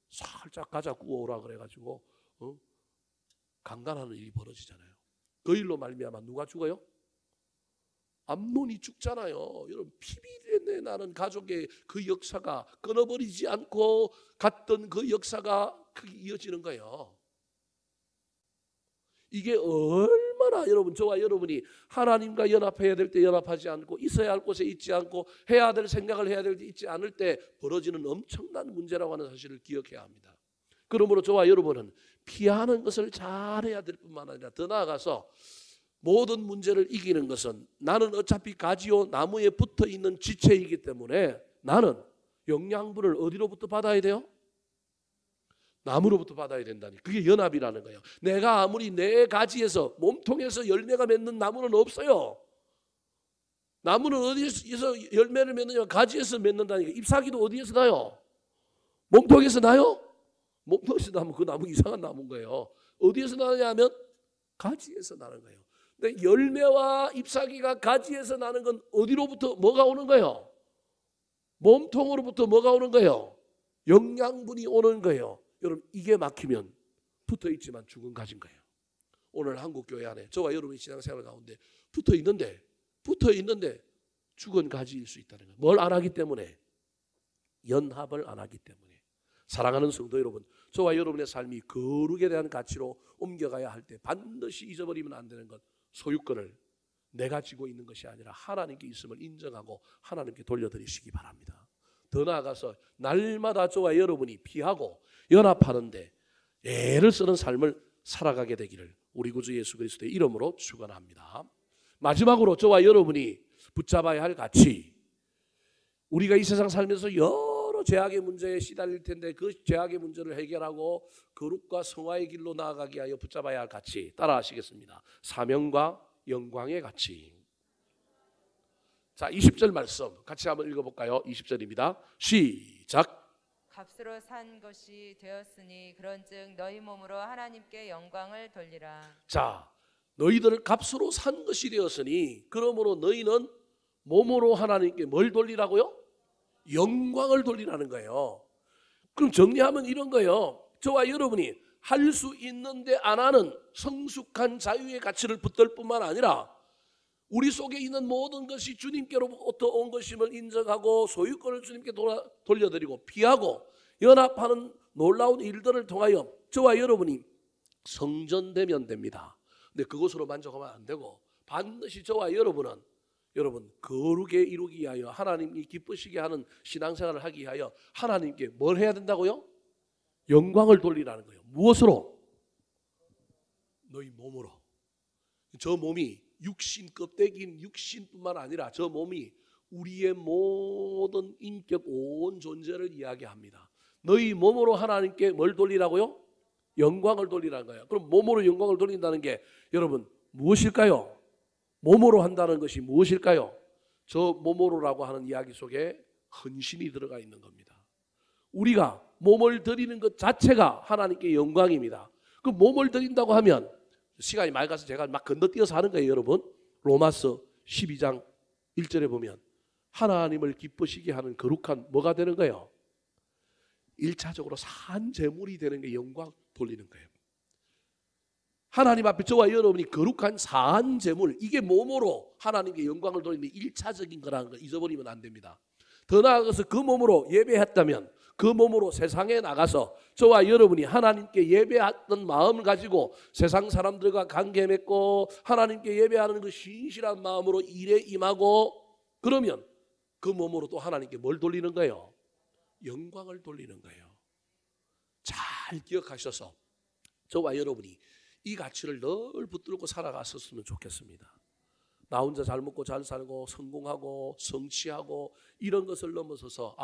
Speaker 1: 살짝 가자 구워오라 그래가지고 강간하는 일이 벌어지잖아요. 그 일로 말미암아 누가 죽어요? 암논이 죽잖아요. 여러분 피비린내 나는 가족의 그 역사가 끊어버리지 않고 갔던 그 역사가 크게 이어지는 거예요. 이게 얼마나 여러분 저와 여러분이 하나님과 연합해야 될 때 연합하지 않고 있어야 할 곳에 있지 않고 해야 될 생각을 해야 될 때 있지 않을 때 벌어지는 엄청난 문제라고 하는 사실을 기억해야 합니다. 그러므로 저와 여러분은 피하는 것을 잘해야 될 뿐만 아니라 더 나아가서 모든 문제를 이기는 것은 나는 어차피 가지요 나무에 붙어있는 지체이기 때문에 나는 영양분을 어디로부터 받아야 돼요? 나무로부터 받아야 된다니. 그게 연합이라는 거예요. 내가 아무리 내 가지에서 몸통에서 열매가 맺는 나무는 없어요. 나무는 어디에서 열매를 맺느냐? 가지에서 맺는다니까. 잎사귀도 어디에서 나요? 몸통에서 나요? 몸통에서 나면 그 나무 이상한 나무인 거예요. 어디에서 나느냐 하면 가지에서 나는 거예요. 근데 열매와 잎사귀가 가지에서 나는 건 어디로부터 뭐가 오는 거예요? 몸통으로부터 뭐가 오는 거예요? 영양분이 오는 거예요. 여러분 이게 막히면 붙어있지만 죽은 가진 거예요. 오늘 한국교회 안에 저와 여러분의 신앙생활 가운데 붙어있는데 죽은 가지일 수 있다는 거예요. 뭘 안 하기 때문에? 연합을 안 하기 때문에. 사랑하는 성도 여러분, 저와 여러분의 삶이 거룩에 대한 가치로 옮겨가야 할 때 반드시 잊어버리면 안 되는 것, 소유권을 내가 쥐고 있는 것이 아니라 하나님께 있음을 인정하고 하나님께 돌려드리시기 바랍니다. 더 나아가서 날마다 저와 여러분이 피하고 연합하는데 애를 쓰는 삶을 살아가게 되기를 우리 구주 예수 그리스도의 이름으로 축원합니다. 마지막으로 저와 여러분이 붙잡아야 할 가치, 우리가 이 세상 살면서 여러 죄악의 문제에 시달릴 텐데 그 죄악의 문제를 해결하고 거룩과 성화의 길로 나아가기 위하여 붙잡아야 할 가치 따라 하시겠습니다. 사명과 영광의 가치. 자, 20절 말씀 같이 한번 읽어볼까요? 20절입니다. 시작.
Speaker 2: 값으로 산 것이 되었으니 그런즉 너희 몸으로 하나님께 영광을 돌리라.
Speaker 1: 자, 너희들을 값으로 산 것이 되었으니 그러므로 너희는 몸으로 하나님께 뭘 돌리라고요? 영광을 돌리라는 거예요. 그럼 정리하면 이런 거예요. 저와 여러분이 할 수 있는데 안 하는 성숙한 자유의 가치를 붙들 뿐만 아니라 우리 속에 있는 모든 것이 주님께로부터 온 것임을 인정하고 소유권을 주님께 돌려드리고 피하고 연합하는 놀라운 일들을 통하여 저와 여러분이 성전되면 됩니다. 근데 그것으로 만족하면 안 되고 반드시 저와 여러분은 여러분 거룩에 이루기 위하여 하나님이 기쁘시게 하는 신앙생활을 하기 위하여 하나님께 뭘 해야 된다고요? 영광을 돌리라는 거예요. 무엇으로? 너희 몸으로. 저 몸이 육신 껍데기인 육신뿐만 아니라 저 몸이 우리의 모든 인격 온 존재를 이야기합니다. 너희 몸으로 하나님께 뭘 돌리라고요? 영광을 돌리라는 거예요. 그럼 몸으로 영광을 돌린다는 게 여러분 무엇일까요? 몸으로 한다는 것이 무엇일까요? 저 몸으로라고 하는 이야기 속에 헌신이 들어가 있는 겁니다. 우리가 몸을 드리는 것 자체가 하나님께 영광입니다. 그 몸을 드린다고 하면 시간이 맑아서 제가 막 건너뛰어서 하는 거예요, 여러분. 로마서 12장 1절에 보면 하나님을 기쁘시게 하는 거룩한 뭐가 되는 거예요? 1차적으로 산 제물이 되는 게 영광 돌리는 거예요. 하나님 앞에 저와 여러분이 거룩한 산 제물, 이게 몸으로 하나님께 영광을 돌리는 1차적인 거라는 걸 잊어버리면 안 됩니다. 더 나아가서 그 몸으로 예배했다면 그 몸으로 세상에 나가서 저와 여러분이 하나님께 예배했던 마음을 가지고 세상 사람들과 관계 맺고 하나님께 예배하는 그 신실한 마음으로 일에 임하고, 그러면 그 몸으로 또 하나님께 뭘 돌리는 거예요? 영광을 돌리는 거예요. 잘 기억하셔서 저와 여러분이 이 가치를 늘 붙들고 살아갔었으면 좋겠습니다. 나 혼자 잘 먹고 잘 살고 성공하고 성취하고 이런 것을 넘어서서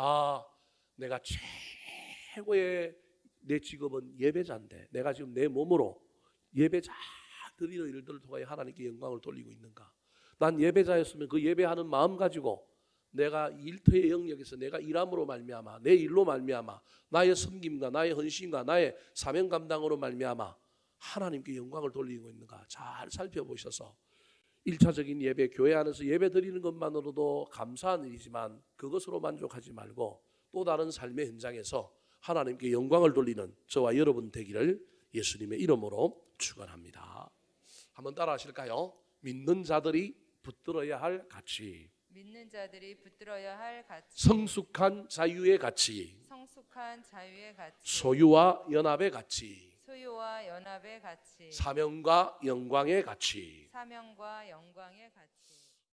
Speaker 1: 내가 최고의 내 직업은 예배자인데 내가 지금 내 몸으로 예배자 드리는 일들을 통하여 하나님께 영광을 돌리고 있는가? 난 예배자였으면 그 예배하는 마음 가지고 내가 일터의 영역에서 내가 일함으로 말미암아 내 일로 말미암아 나의 섬김과 나의 헌신과 나의 사명 감당으로 말미암아 하나님께 영광을 돌리고 있는가 잘 살펴보셔서 1차적인 예배, 교회 안에서 예배 드리는 것만으로도 감사한 일이지만 그것으로 만족하지 말고 또 다른 삶의 현장에서 하나님께 영광을 돌리는 저와 여러분 되기를 예수님의 이름으로 축원합니다. 한번 따라 하실까요? 믿는 자들이 붙들어야 할 가치,
Speaker 2: 믿는 자들이 붙들어야 할 가치,
Speaker 1: 성숙한 자유의 가치,
Speaker 2: 성숙한 자유의 가치,
Speaker 1: 소유와 연합의 가치,
Speaker 2: 소유와 연합의 가치,
Speaker 1: 사명과 영광의 가치.
Speaker 2: 사명과 영광의 가치.